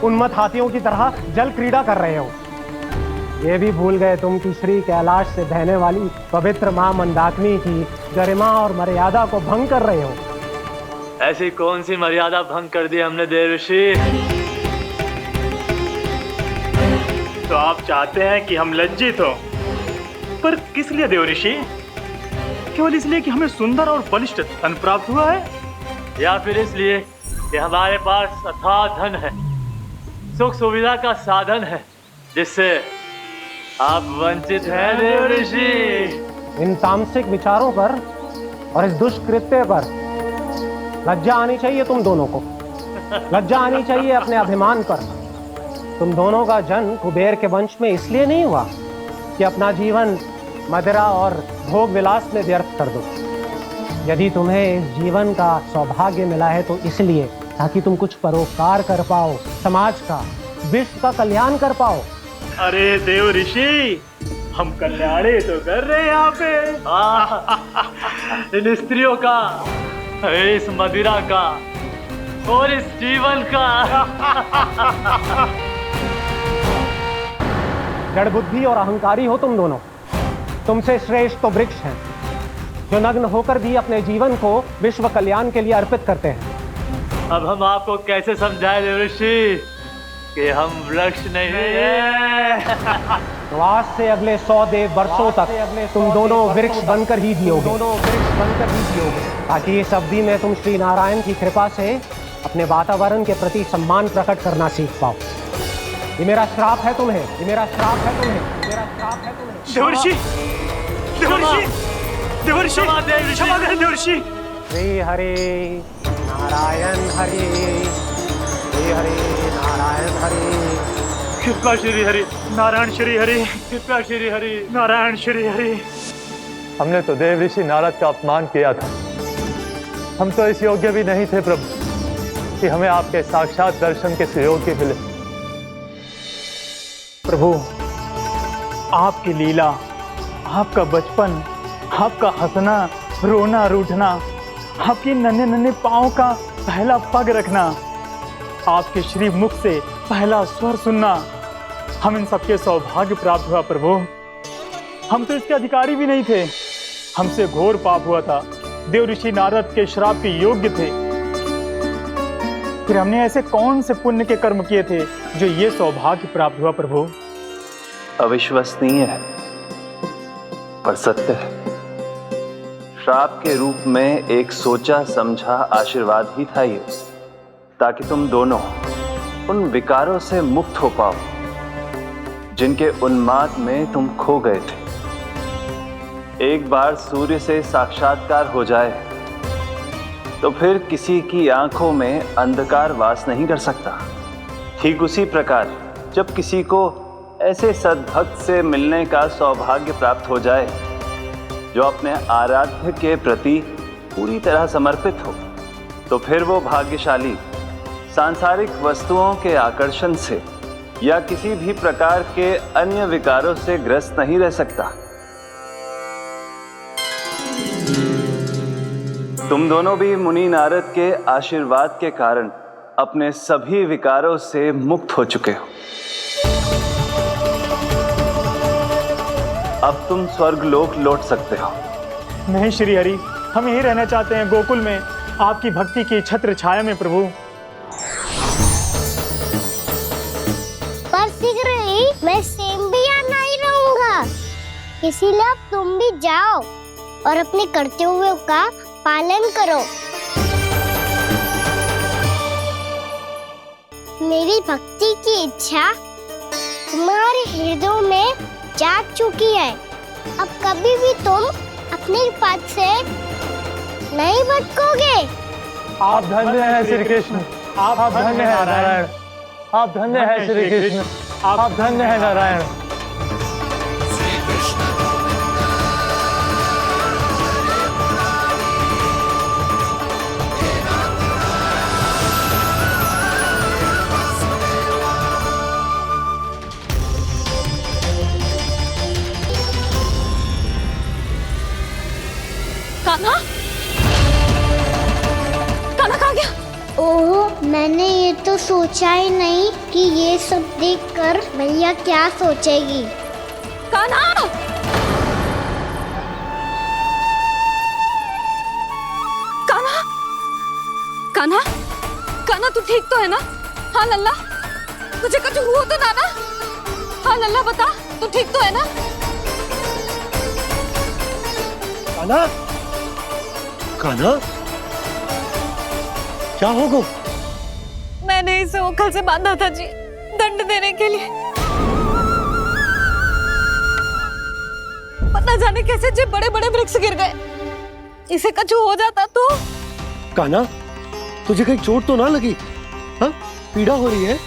उन्मत्त हाथियों की तरह जल क्रीड़ा कर रहे हो। ये भी भूल गए तुम कि श्री कैलाश से बहने वाली पवित्र मां मंदाकिनी की गरिमा और मर्यादा को भंग कर रहे हो। ऐसी कौन सी मर्यादा भंग कर दी हमने देवर्षि? तो आप चाहते हैं कि हम लज्जित हो, पर किस लिए देवर्षि? केवल इसलिए कि हमें सुंदर और बलिष्ठ धन प्राप्त हुआ है, या फिर इसलिए कि हमारे पास अथाह धन है, सुख सुविधा का साधन है, जिससे आप वंचित हैं देवर्षि? इन तामसिक विचारों पर और इस दुष्कृत्य पर लज्जा आनी चाहिए तुम दोनों को। लज्जा आनी चाहिए अपने अभिमान पर। तुम दोनों का जन्म कुबेर के वंश में इसलिए नहीं हुआ कि अपना जीवन मदिरा और भोग विलास में व्यर्थ कर दो। यदि तुम्हें इस जीवन का सौभाग्य मिला है तो इसलिए ताकि तुम कुछ परोपकार कर पाओ, समाज का, विश्व का कल्याण कर पाओ। अरे देव ऋषि, हम कल्याणी तो कर रहे हैं यहाँ पे। इन स्त्रियों का, इस मदिरा का और इस जीवन का। जड़ बुद्धि और अहंकारी हो तुम दोनों। तुमसे श्रेष्ठ तो वृक्ष हैं जो नग्न होकर भी अपने जीवन को विश्व कल्याण के लिए अर्पित करते हैं। अब हम आपको कैसे समझाएं देवर्षि कि हम वृक्ष नहीं हैं? तो आज से अगले 100 देव वर्षों तक तुम दोनों वृक्ष बनकर ही जियोगे, ताकि इस अवधि में तुम श्री नारायण की कृपा से अपने वातावरण के प्रति सम्मान प्रकट करना सीख पाओ। ये मेरा श्राप है तुम्हें, ये मेरा श्राप है तुम्हें, ये मेरा श्राप है तुम्हें। देवर्षि, देवर्षि, देवर्षि क्षमा दे देवर्षि। श्री हरि नारायण हरि, श्री हरि नारायण हरि, कृपा श्री हरि नारायण श्री हरि, कृपा श्री हरि नारायण श्री हरि। हमने तो देव ऋषि नारद का अपमान किया था। हम तो इस योग्य भी नहीं थे प्रभु कि हमें आपके साक्षात दर्शन के सुयोग्य मिले। प्रभु, आपकी लीला, आपका बचपन, आपका हंसना, रोना, रूठना, आपकी नन्हे नन्हे पाँव का पहला पग रखना, आपके श्री मुख से पहला स्वर सुनना, हम इन सबके सौभाग्य प्राप्त हुआ प्रभु। हम तो इसके अधिकारी भी नहीं थे। हमसे घोर पाप हुआ था, देव ऋषि नारद के श्राप के योग्य थे। फिर हमने ऐसे कौन से पुण्य के कर्म किए थे जो ये सौभाग्य प्राप्त हुआ प्रभु? अविश्वसनीय है पर सत्य है। श्राप के रूप में एक सोचा समझा आशीर्वाद ही था ये, ताकि तुम दोनों उन विकारों से मुक्त हो पाओ जिनके उन्माद में तुम खो गए थे। एक बार सूर्य से साक्षात्कार हो जाए तो फिर किसी की आंखों में अंधकार वास नहीं कर सकता। ठीक उसी प्रकार जब किसी को ऐसे सद्भक्त से मिलने का सौभाग्य प्राप्त हो जाए जो अपने आराध्य के प्रति पूरी तरह समर्पित हो, तो फिर वो भाग्यशाली सांसारिक वस्तुओं के आकर्षण से या किसी भी प्रकार के अन्य विकारों से ग्रस्त नहीं रह सकता। तुम दोनों भी मुनि नारद के आशीर्वाद के कारण अपने सभी विकारों से मुक्त हो चुके हो। अब तुम स्वर्गलोक लौट सकते हो। नहीं श्री हरि, हम यहीं रहना चाहते हैं, गोकुल में, आपकी भक्ति की छत्र छाया में प्रभु। पर शीघ्र ही मैं सेम्बिया नहीं रहूंगा, इसीलिए अब तुम भी जाओ और अपने कर्तव्यों का पालन करो। मेरी भक्ति की इच्छा तुम्हारे हृदय में जाग चुकी है। अब कभी भी तुम अपने पद से नहीं भटकोगे। आप धन्य हैं श्री कृष्ण, आप धन्य हैं नारायण, आप धन्य हैं श्री कृष्ण, आप धन्य हैं नारायण। कान्हा, कान्हा कहाँ गया? ओह, मैंने ये तो सोचा ही नहीं कि ये सब देखकर भैया क्या सोचेगी। कान्हा! कान्हा! कान्हा! कान्हा तू ठीक तो है ना? हाँ लल्ला, तुझे कुछ हुआ तो ना? हाँ लल्ला बता, तू ठीक तो है ना? कान्हा, कान्हा, क्या होगा? मैंने इसे ओखल से बांधा था जी, दंड देने के लिए। पता जाने कैसे जो बड़े बड़े वृक्ष गिर गए। इसे कुछ हो जाता तो? कान्हा, तुझे कहीं चोट तो ना लगी? हाँ, पीड़ा हो रही है?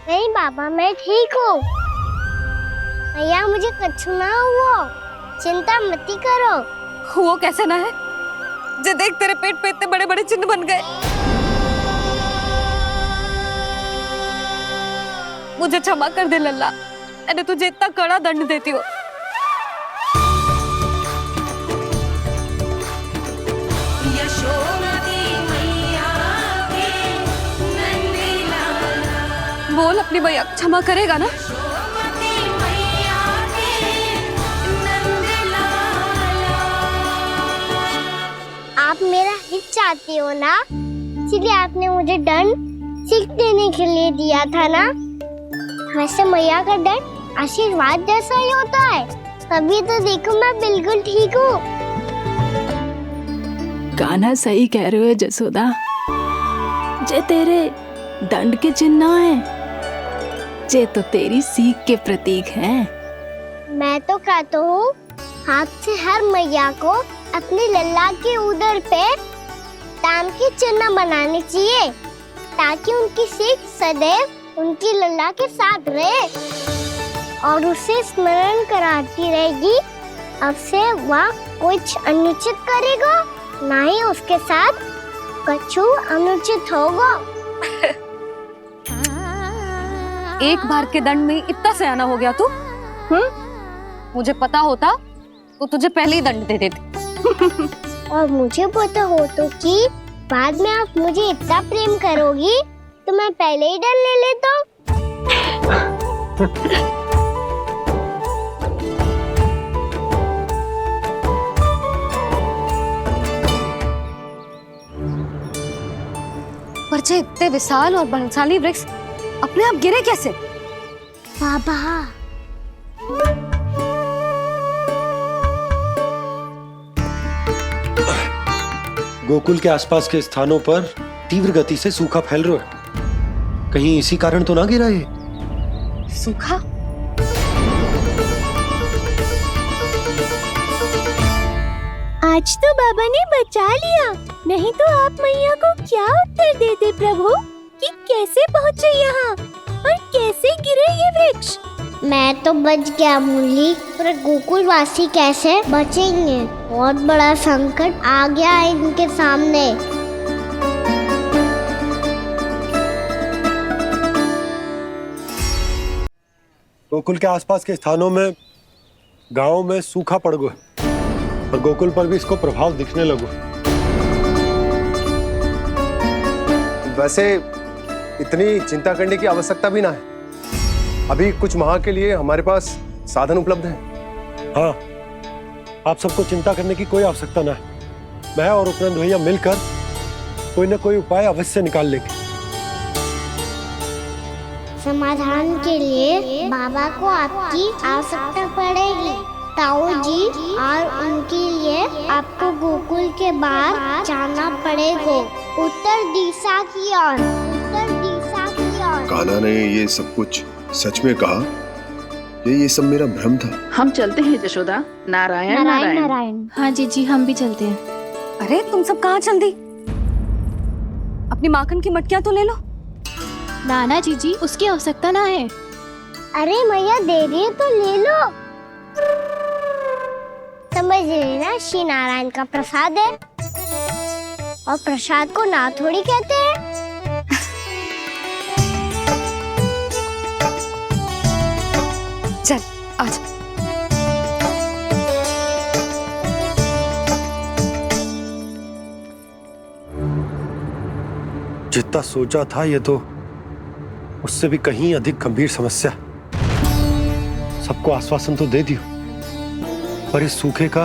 नहीं बाबा, मैं ठीक हूँ। भैया मुझे कुछ ना हुआ, चिंता मत करो। वो कैसे ना है? जे देख तेरे पेट पे इतने बड़े बड़े चिन्ह बन गए। मुझे क्षमा कर दे लल्ला, मैंने तुझे इतना कड़ा दंड देती हूँ। बोल अपनी भैया क्षमा करेगा ना? आप मेरा हित चाहते हो ना, इसलिए आपने मुझे दंड सीख देने के लिए दिया था ना। वैसे मैया का दंड आशीर्वाद जैसा ही होता है, तभी तो देखो मैं बिल्कुल ठीक हूँ। कान्हा सही कह रहे हो जसोदा, जे तेरे दंड के चिन्ह ना है, जे तो तेरी सीख के प्रतीक हैं। मैं तो कहता हूँ हाथ से हर मैया को अपनी लल्ला के उदर पे ताम की चिन्ह बनानी चाहिए, ताकि उनकी सीख सदैव उनकी लल्ला के साथ रहे और उसे स्मरण कराती रहेगी। अब से वह कुछ अनुचित करेगा, ना ही उसके साथ कछु अनुचित होगा। एक बार के दंड में इतना सयाना हो गया तू? मुझे पता होता तो तुझे पहले ही दंड दे देती। और मुझे पता हो तो कि बाद में आप मुझे इतना प्रेम करोगी तो मैं पहले ही दंड ले लेता हूँ। परचे इतने विशाल और बलशाली वृक्ष अपने आप गिरे कैसे? बाबा, गोकुल के आसपास के स्थानों पर तीव्र गति से सूखा फैल रहा है। कहीं इसी कारण तो ना गिरा ये? सूखा? आज तो बाबा ने बचा लिया, नहीं तो आप मैया को क्या उत्तर देते प्रभु कि कैसे पहुँचे यहाँ और कैसे गिरे ये वृक्ष? मैं तो बच गया मूली, पर गोकुल वासी कैसे बचेंगे? बहुत बड़ा संकट आ गया है इनके सामने। गोकुल के आसपास के स्थानों में, गांवों में सूखा पड़ गया और गोकुल पर भी इसको प्रभाव दिखने लगो। वैसे इतनी चिंता करने की आवश्यकता भी ना है। अभी कुछ माह के लिए हमारे पास साधन उपलब्ध है। हाँ, आप सबको चिंता करने की कोई आवश्यकता ना है। मैं और उपनंद भैया मिलकर कोई ना कोई उपाय अवश्य निकाल लेंगे। समाधान के लिए बाबा को आपकी आवश्यकता पड़ेगी। ताऊ जी और उनके लिए आपको गोकुल के बाहर जाना पड़ेगा, उत्तर दिशा की ओर। उत्तर दिशा की ओर। कान्हा ने ये सब कुछ सच में कहा? ये सब मेरा भ्रम था। हम चलते हैं जशोदा। नारायण नारायण नारायण। हाँ जीजी, हम भी चलते हैं। अरे तुम सब कहाँ चल दी? अपनी माखन की मटकियाँ तो ले लो। नाना जीजी, उसकी आवश्यकता ना है। अरे मैया दे रही है तो ले लो। समझ लेना, श्री नारायण का प्रसाद है और प्रसाद को ना थोड़ी कहते हैं। चल आजा। जितना सोचा था ये तो उससे भी कहीं अधिक गंभीर समस्या। सबको आश्वासन तो दे दियो, पर इस सूखे का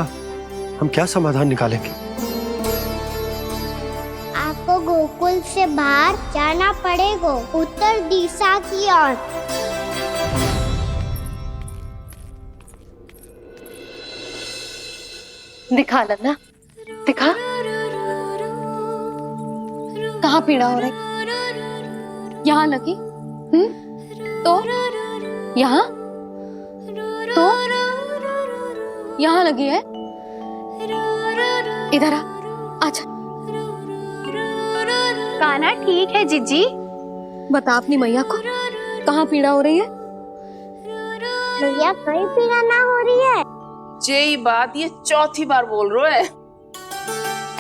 हम क्या समाधान निकालेंगे? आपको गोकुल से बाहर जाना पड़ेगा, उत्तर दिशा की ओर। दिखा लल्ला, दिखा। कहाँ पीड़ा हो रही? यहाँ लगी? तो यहाँ? तो यहाँ लगी है? इधर आ, आजा। कान्हा ठीक है जीजी। बता अपनी मैया को कहाँ पीड़ा हो रही है? मैया कहीं पीड़ा ना हो रही है। ये बात ये चौथी बार बोल रहे है।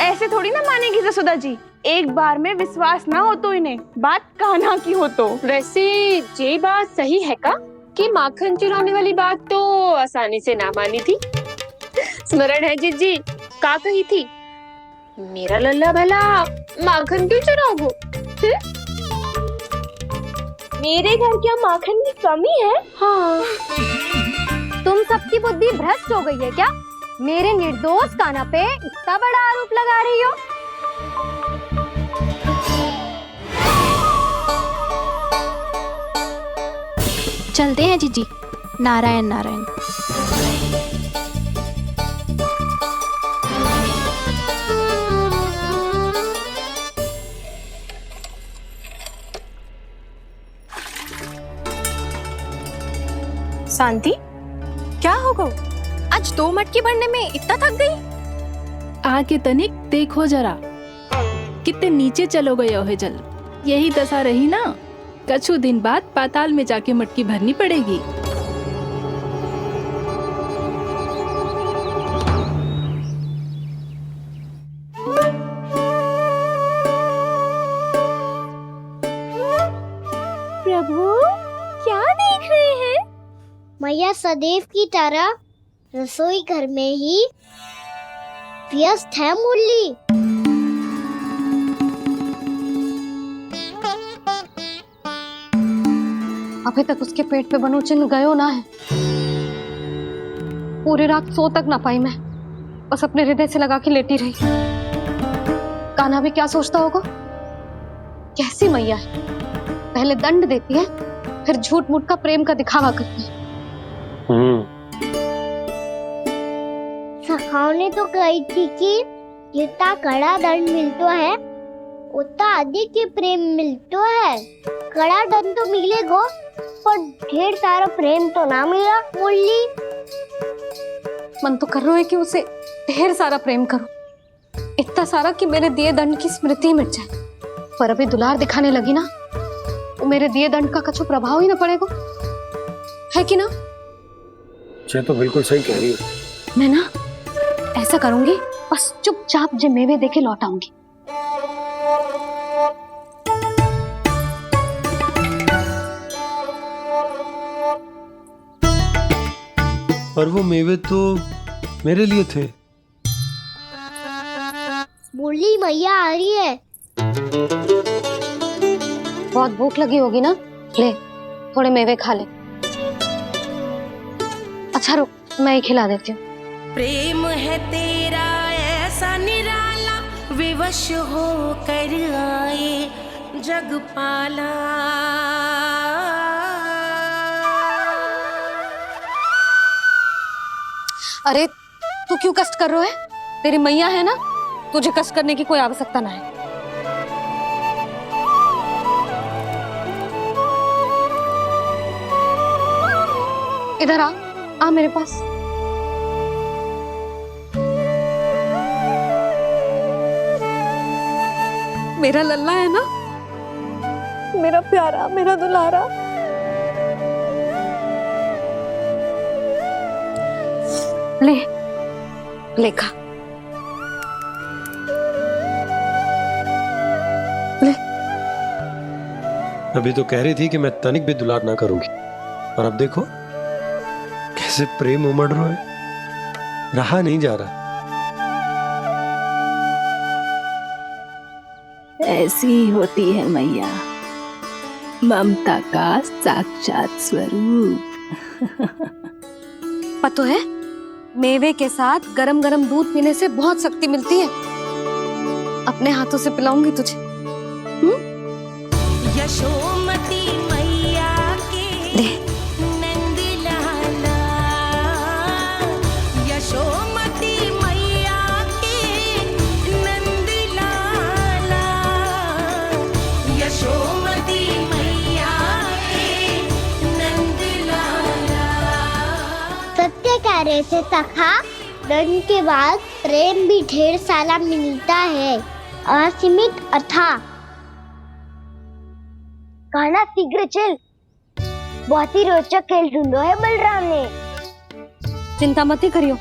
ऐसे थोड़ी ना मानेगी जसोदा जी। एक बार में विश्वास ना हो तो इन्हें, बात कान्हा की हो तो। वैसे ये बात सही है का कि माखन चुराने वाली बात तो आसानी से ना मानी थी। स्मरण है जीजी का कही थी, मेरा लल्ला भला माखन क्यों चुराओगो? मेरे घर क्या माखन की कमी है? हाँ, तुम सबकी बुद्धि भ्रष्ट हो गई है क्या? मेरे निर्दोष कान्हा पे इतना बड़ा आरोप लगा रही हो? चलते हैं जीजी। नारायण नारायण। शांति, क्या होगा? आज 2 मटकी भरने में इतना थक गई? आके तनिक देखो जरा, कितने नीचे चलो गए हो जल। यही दशा रही ना, कछु दिन बाद पाताल में जाके मटकी भरनी पड़ेगी। प्रभु क्या देख रहे हैं? मैया सदैव की तरह रसोई घर में ही व्यस्त है मुरली। अभी तक उसके पेट पे बनो चिन्ह गयो ना है। पूरी रात सो तक ना पाई मैं, बस अपने हृदय से लगा के लेटी रही। कान्हा भी क्या सोचता होगा, कैसी मैया है, पहले दंड देती है फिर झूठ मूठ का प्रेम का दिखावा करती है। सखाओ ने तो कही थी कि जितना कड़ा दंड मिलता है उतना अधिक ही प्रेम मिलता है। कड़ा दंड तो मिलेगा पर ढेर सारा प्रेम तो ना मिला मुरली। मन तो कर रहा है कि उसे ढेर सारा प्रेम करो, इतना सारा कि मेरे दिए दंड की स्मृति मिट जाए। पर अभी दुलार दिखाने लगी ना, वो मेरे दिए दंड का कछु प्रभाव ही ना पड़ेगा, है कि ना? ये तो बिल्कुल सही कह रही हो। मैं ना ऐसा करूंगी, बस चुपचाप जे मेवे देके लौट आऊंगी। पर वो मेवे तो मेरे लिए थे। मुरली मैया आ रही है। बहुत भूख लगी होगी ना, ले थोड़े मेवे खा ले। अच्छा रुक, मैं ही खिला देती हूँ। प्रेम है तेरा ऐसा निराला, विवश हो कर आए जग पाला। अरे तू क्यों कष्ट कर रहा है? तेरी मैया है ना, तुझे कष्ट करने की कोई आवश्यकता ना है। इधर आ मेरे पास। मेरा लल्ला है ना, मेरा प्यारा, मेरा दुलारा। ले ले खा, ले। अभी तो कह रही थी कि मैं तनिक भी दुलार ना करूंगी, और अब देखो कैसे प्रेम उमड़ रहा है, रहा नहीं जा रहा। ऐसी ही होती है मैया, ममता का साक्षात स्वरूप। पता है, मेवे के साथ गरम गरम दूध पीने से बहुत शक्ति मिलती है। अपने हाथों से पिलाऊंगी तुझे। यशोमती मैया के नंद लाला, यशोमती मैया के नंद लाला, यशोमती मैया के नंद लाला। सत्य कह रहे थे सखा, दंड के बाद प्रेम भी ढेर सारा मिलता है, असीमित अथाह। कान्हा शीघ्र चल, बहुत ही रोचक खेल ढूंढो है बलराम ने। चिंता मत ही करियो,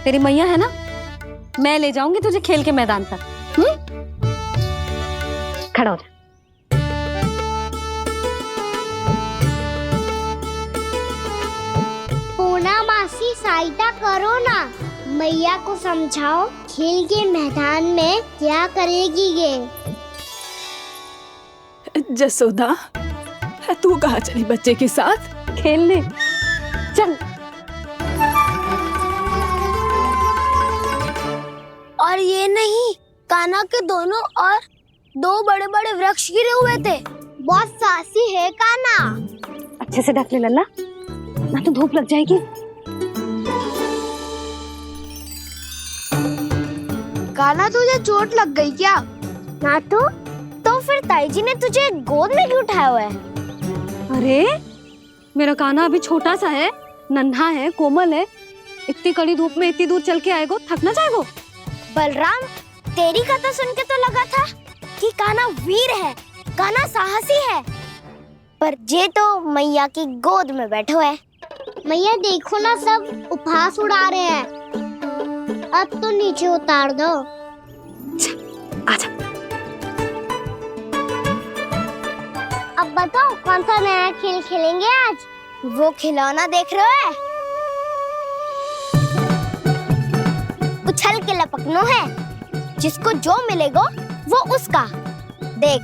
तेरी मैया है ना, मैं ले जाऊंगी तुझे खेल के मैदान तक। खड़ा हो जा। पूना मासी सहायता करो ना, मैया को समझाओ खेल के मैदान में क्या करेगी ये। जसोदा, तू कहाँ चली बच्चे के साथ खेलने? चल। और ये नहीं, कान्हा के दोनों और 2 बड़े बड़े वृक्ष गिरे हुए थे। बहुत साहसी है कान्हा। अच्छे से ढक ले लल्ला, ना तो धूप लग जाएगी। कान्हा तुझे चोट लग गई क्या? ना तो फिर ताई जी ने तुझे गोद में क्यों उठाया हुआ है? अरे मेरा कान्हा अभी छोटा सा है, नन्हा है, कोमल है, इतनी कड़ी धूप में इतनी दूर चल के आएगो, थक ना जाएगो? बलराम, तेरी कथा सुन के तो लगा था कि कान्हा वीर है, कान्हा साहसी है, पर जे तो मैया की गोद में बैठो है। मैया देखो ना, सब उपहास उड़ा रहे हैं। अब तो नीचे उतार दो। आजा। अब बताओ कौन सा नया खेल खेलेंगे आज? वो खिलौना देख रहे हो? उछल के लपकनो है, जिसको जो मिलेगा वो उसका। देख।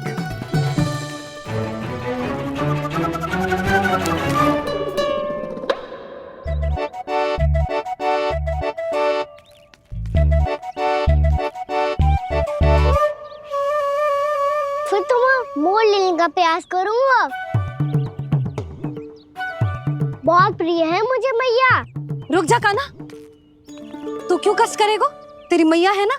फिर तुम मोड़ लेने का प्रयास करूंगा। बहुत प्रिय है मुझे मैया। रुक जा कान्हा, तू क्यों कष्ट करेगो? तेरी मैया है ना।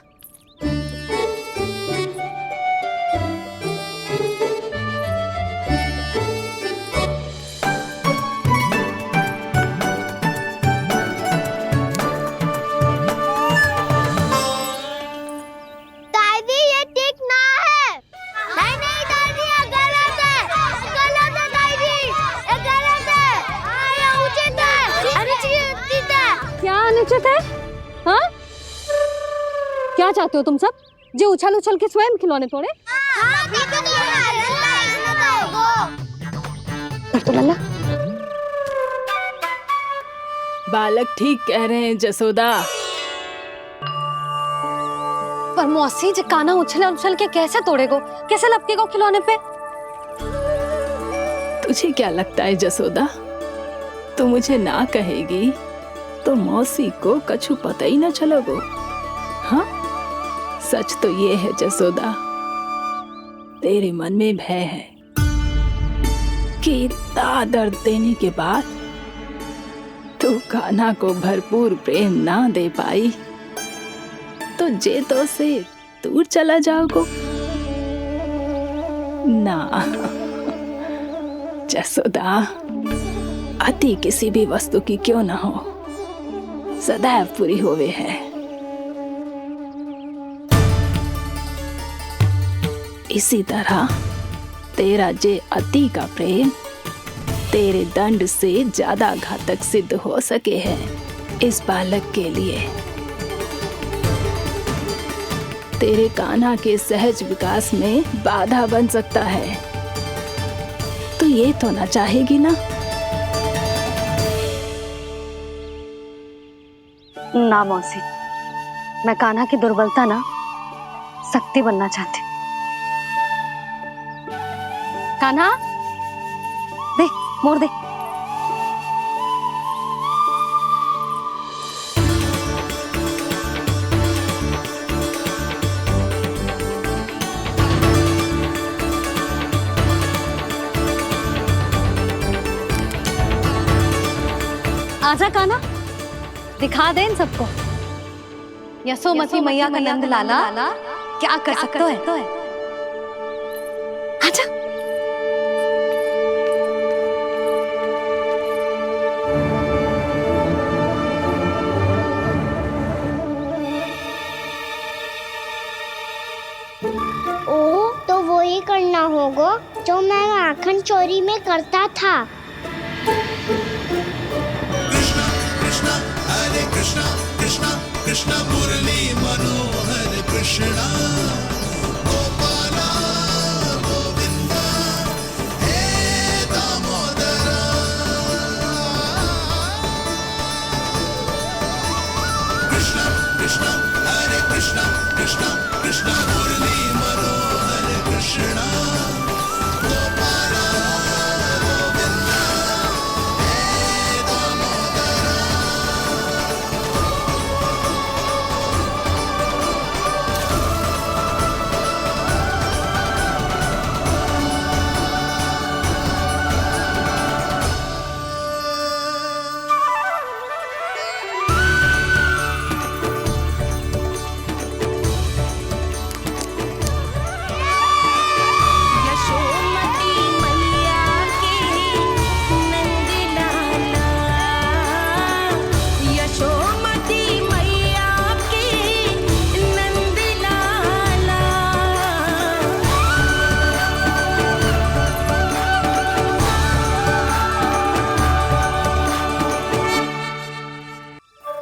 दादी ये ठीक ना है। नहीं नहीं दादी, ये गलत है। गलत है दादी, ये गलत है। ये उचित है, अनुचित है। क्या अनुचित है? हाँ? क्या चाहते हो तुम सब? जो उछल उछल के स्वयं खिलौने तोड़े? तो लल्ला, बालक ठीक कह रहे हैं जसोदा। पर मौसी, जो कान्हा उछल उछल के कैसे तोड़ेगो, कैसे लपकेगो खिलौने पे? तुझे क्या लगता है जसोदा, तू मुझे ना कहेगी तो मौसी को कछु पता ही न चलोगो? हाँ, सच तो ये है जसोदा, तेरे मन में भय है कि इतना दर्द देने के बाद तू कान्हा को भरपूर प्रेम ना दे पाई तो जे तो से दूर चला जाओगो ना। जसोदा, अति किसी भी वस्तु की क्यों ना हो, सदैव पूरी होवे है। इसी तरह तेरा जे अति का प्रेम तेरे दंड से ज्यादा घातक सिद्ध हो सके है इस बालक के लिए। तेरे कान्हा के सहज विकास में बाधा बन सकता है। तो ये तो ना चाहेगी ना? ना मौसी, मैं कान्हा की दुर्बलता ना शक्ति बनना चाहती। कान्हा, दे, मोड़ दे। आजा कान्हा, दिखा दे इन सबको यशोमती मैया का नंद लाला क्या कर सकता है। आजा। ओ, तो वो ही करना होगा जो मैं माखन चोरी में करता था। हरे कृष्णा कृष्णा कृष्णा मुरली मनोहर कृष्णा गोपाला गोविंदा हे दामोदरा। कृष्णा कृष्णा हरे कृष्णा कृष्णा कृष्णा मुरली मनोहर कृष्णा गोपाला गोविंदा हे दामोदरा।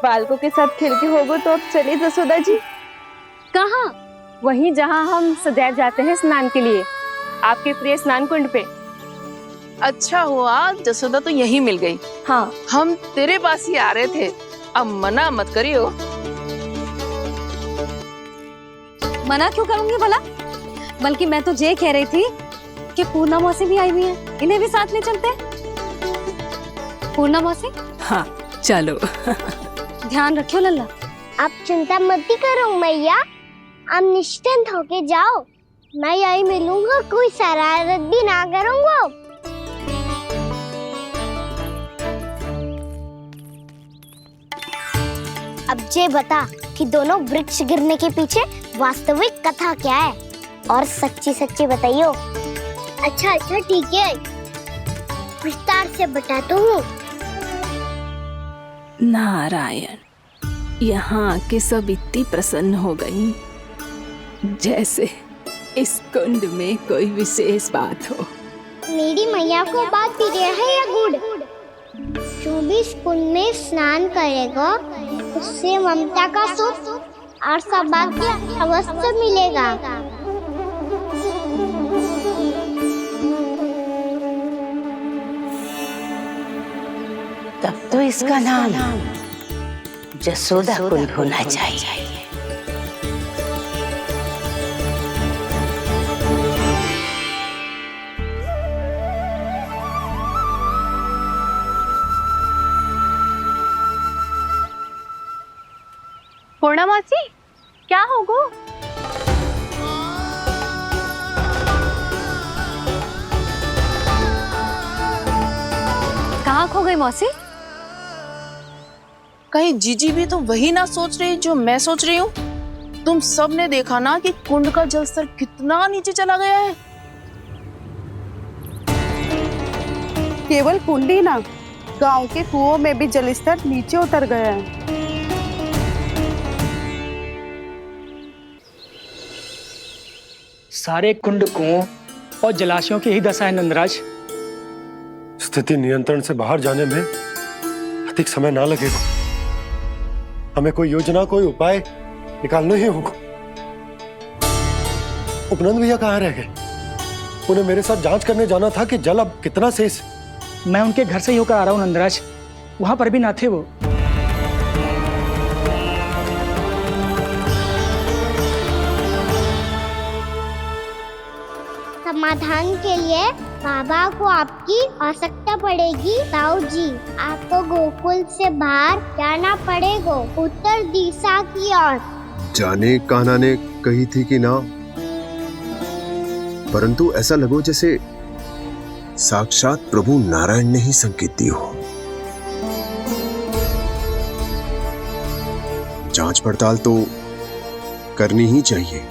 बालकों के साथ खेल के होगो तो अब चले जसोदा जी। कहाँ? वहीं जहाँ हम सदैव जाते हैं स्नान के लिए, आपके प्रिय स्नान कुंड पे। अच्छा हुआ जसोदा तो यहीं मिल गई। हाँ, हम तेरे पास ही आ रहे थे, अब मना मत करियो। मना क्यों करूंगी भला? बल्कि मैं तो ये कह रही थी कि पूर्णा मौसी भी आई हुई है, इन्हें भी साथ ले चलते। पूर्णा मौसी, हाँ चलो। ध्यान रखियो लल्ला। आप चिंता मत करो मैया, आप निश्चिंत होके जाओ, मैं यही मिलूंगा, कोई शरारत भी ना करूंगा। अब ये बता कि दोनों वृक्ष गिरने के पीछे वास्तविक कथा क्या है, और सच्ची सच्ची बताइयो। अच्छा अच्छा ठीक है, विस्तार से बताता हूँ। नारायण, यहाँ के सब इतनी प्रसन्न हो गई जैसे इस कुंड में कोई विशेष बात हो। मेरी मैया को बात प्रिय है या गुड़? जो भी इस कुंड में स्नान करेगा उससे ममता का सुख और सौभाग्य अवश्य मिलेगा। तब तो इसका नाम जसोदा कुंड होना चाहिए। पूर्णा मौसी, क्या होगो? कहाँ खो गई मौसी? कहीं जीजी भी तो वही ना सोच रही जो मैं सोच रही हूँ? तुम सब ने देखा ना कि कुंड का जलस्तर कितना नीचे चला गया है। केवल कुंड ही ना, गांव के कुओं में भी जलस्तर नीचे उतर गया है। सारे कुंड, कुओं और जलाशयों की ही दशा है नंदराज। स्थिति नियंत्रण से बाहर जाने में अधिक समय ना लगेगा। हमें कोई योजना, कोई उपाय निकालना ही होगा। उपनंद भैया कहाँ रह गए? उन्हें मेरे साथ जांच करने जाना था कि जल अब कितना शेष। मैं उनके घर से ही होकर आ रहा हूँ नंदराज, वहां पर भी ना थे वो। समाधान के लिए बाबा को आपकी आवश्यकता पड़ेगी। ताऊ जी, आपको गोकुल से बाहर जाना पड़ेगा, उत्तर दिशा की ओर। जाने कान्हा ने कही थी कि ना, परंतु ऐसा लगो जैसे साक्षात प्रभु नारायण ने ही संकेत दी हो। जांच पड़ताल तो करनी ही चाहिए।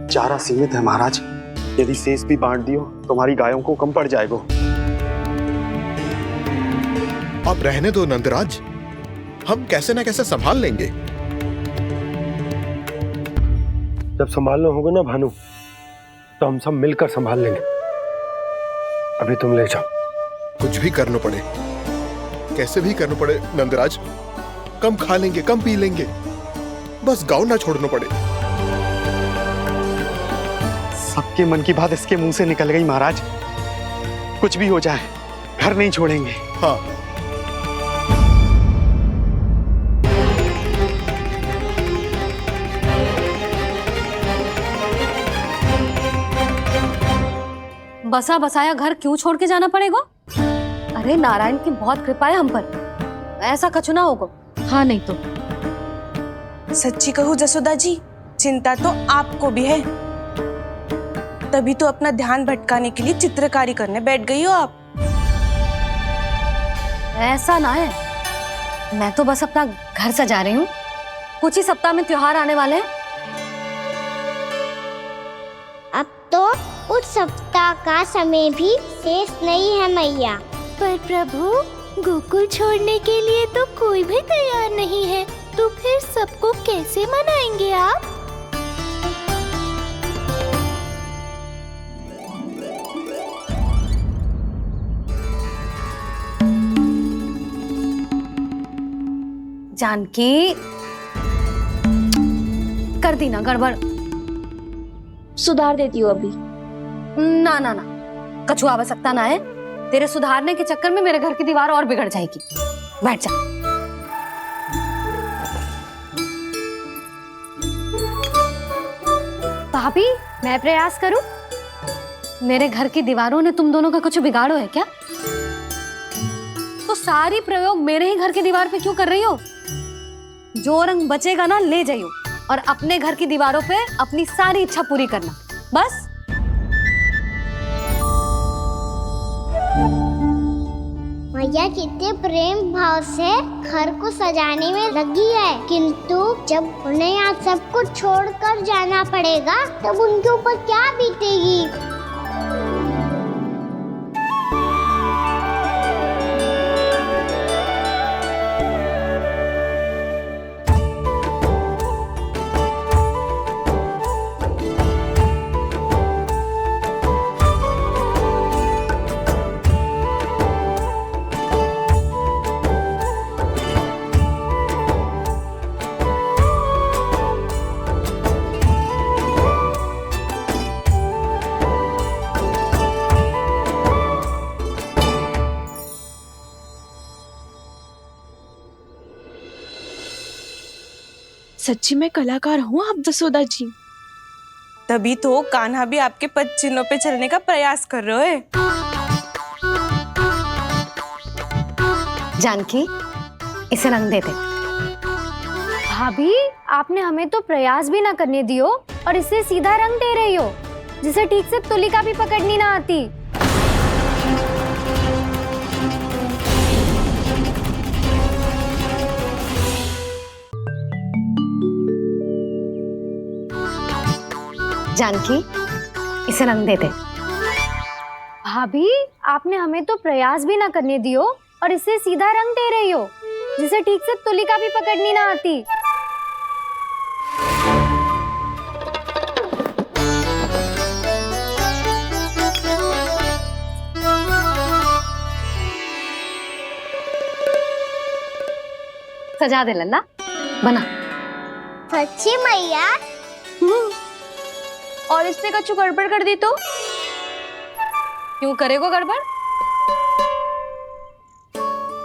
चारा सीमित है महाराज, यदि शेष भी बांट दियो तो हमारी गायों को कम पड़ जाएगा। अब रहने दो नंदराज, हम कैसे न कैसे संभाल लेंगे। जब संभालना होगा ना भानु, तो हम सब मिलकर संभाल लेंगे। अभी तुम ले जाओ। कुछ भी करना पड़े, कैसे भी करना पड़े नंदराज, कम खा लेंगे, कम पी लेंगे, बस गांव ना छोड़ना पड़े। सबके मन की बात इसके मुंह से निकल गई महाराज। कुछ भी हो जाए, घर नहीं छोड़ेंगे। हाँ, बसा बसाया घर क्यों छोड़ के जाना पड़ेगा? अरे नारायण की बहुत कृपा है हम पर, ऐसा कछु ना होगा। हाँ नहीं तो सच्ची कहूँ जसोदा जी, चिंता तो आपको भी है, तभी तो अपना ध्यान भटकाने के लिए चित्रकारी करने बैठ गई हो आप। ऐसा ना है, मैं तो बस अपना घर सजा रही हूँ। कुछ ही सप्ताह में त्योहार आने वाले हैं। अब तो उस सप्ताह का समय भी शेष नहीं है मैया। पर प्रभु, गोकुल छोड़ने के लिए तो कोई भी तैयार नहीं है, तो फिर सबको कैसे मनाएंगे आप? जानकी, कर दी ना गड़बड़। सुधार देती हूँ अभी। ना ना ना, कछु आवश्यकता ना है। तेरे सुधारने के चक्कर में मेरे घर की दीवार और बिगड़ जाएगी। बैठ जा। भाभी, मैं प्रयास करूं? मेरे घर की दीवारों ने तुम दोनों का कुछ बिगाड़ो है क्या? तो सारी प्रयोग मेरे ही घर की दीवार पे क्यों कर रही हो? जो रंग बचेगा ना ले जाइयो और अपने घर की दीवारों पे अपनी सारी इच्छा पूरी करना, बस। मैया कितने प्रेम भाव से घर को सजाने में लगी है, किंतु जब उन्हें यहाँ सब कुछ छोड़कर जाना पड़ेगा तब उनके ऊपर क्या बीतेगी? सच्ची में कलाकार हूँ आप जसोदा जी। तभी तो कान्हा भी आपके पद चिन्हों पे चलने का प्रयास कर रहे हैं। जानकी, इसे रंग दे दे। भाभी, आपने हमें तो प्रयास भी ना करने दियो और इसे सीधा रंग दे रही हो, जिसे ठीक से तुलिका भी पकड़नी ना आती। जानकी, इसे रंग दे दे। भाभी, आपने हमें तो प्रयास भी ना करने दियो और इसे सीधा रंग दे रही हो, जिसे ठीक से तुलिका भी पकड़नी ना आती। सजा दे लल्ला, बना। सच्ची मैया? और इसने कछु गड़बड़ कर दी तो? क्यों करेगो गड़बड़?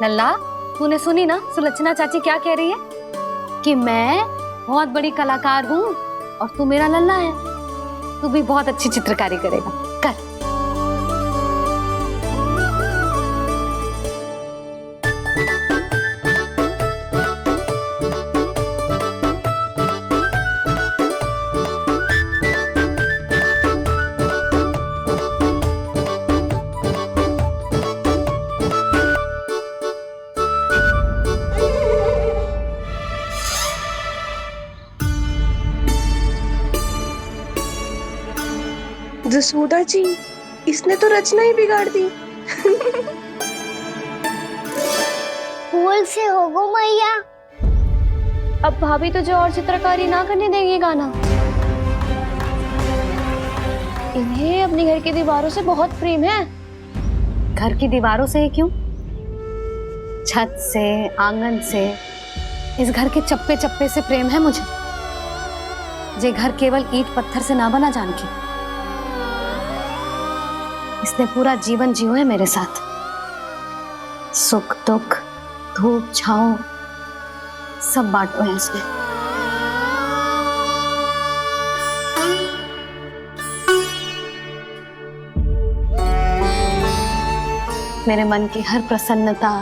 लल्ला, तूने सुनी ना सुलक्षणा चाची क्या कह रही है? कि मैं बहुत बड़ी कलाकार हूँ और तू मेरा लल्ला है। तू भी बहुत अच्छी चित्रकारी करेगा, कर। जसोदा जी, इसने तो रचना ही बिगाड़ दी। फूल से होगो मैया। अब भाभी तुझे और चित्रकारी ना करने देंगी गाना। इन्हें अपने घर की दीवारों से बहुत प्रेम है। घर की दीवारों से क्यों? छत से, आंगन से, इस घर के चप्पे चप्पे से प्रेम है मुझे। ये घर केवल ईंट पत्थर से ना बना जानकी। इसने पूरा जीवन जियो है मेरे साथ। सुख दुख, धूप छांव सब बांटो है इसने। मेरे मन की हर प्रसन्नता,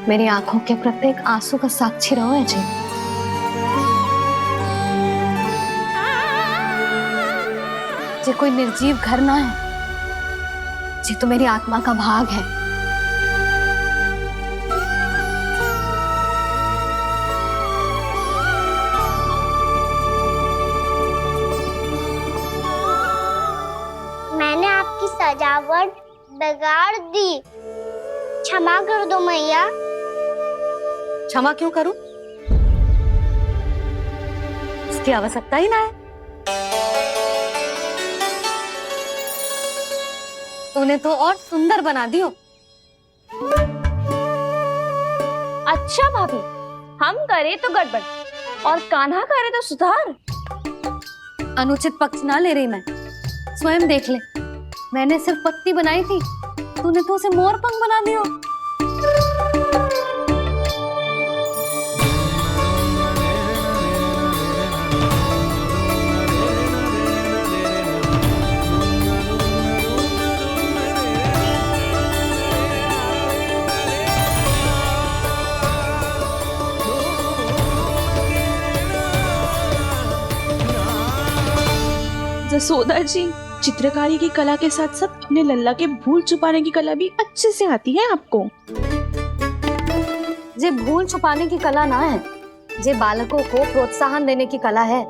मेरी आंखों के प्रत्येक आंसू का साक्षी रहो है जी। ये कोई निर्जीव घर ना है, ये तो मेरी आत्मा का भाग है। मैंने आपकी सजावट बिगाड़ दी। क्षमा कर दो मैया। क्षमा क्यों करूं? इसकी आवश्यकता ही ना है। तूने तो और सुंदर बना दियो। अच्छा भाभी, हम करे तो गड़बड़ और कान्हा करे तो सुधार। अनुचित पक्ष ना ले रही मैं, स्वयं देख ले। मैंने सिर्फ पत्ती बनाई थी, तूने तो उसे मोर पंख बना दियो। जसोदा जी, चित्रकारी की कला के साथ साथ अपने लल्ला के भूल छुपाने की कला भी अच्छे से आती है आपको। जे भूल छुपाने की कला ना है, जे बालकों को प्रोत्साहन देने की कला है।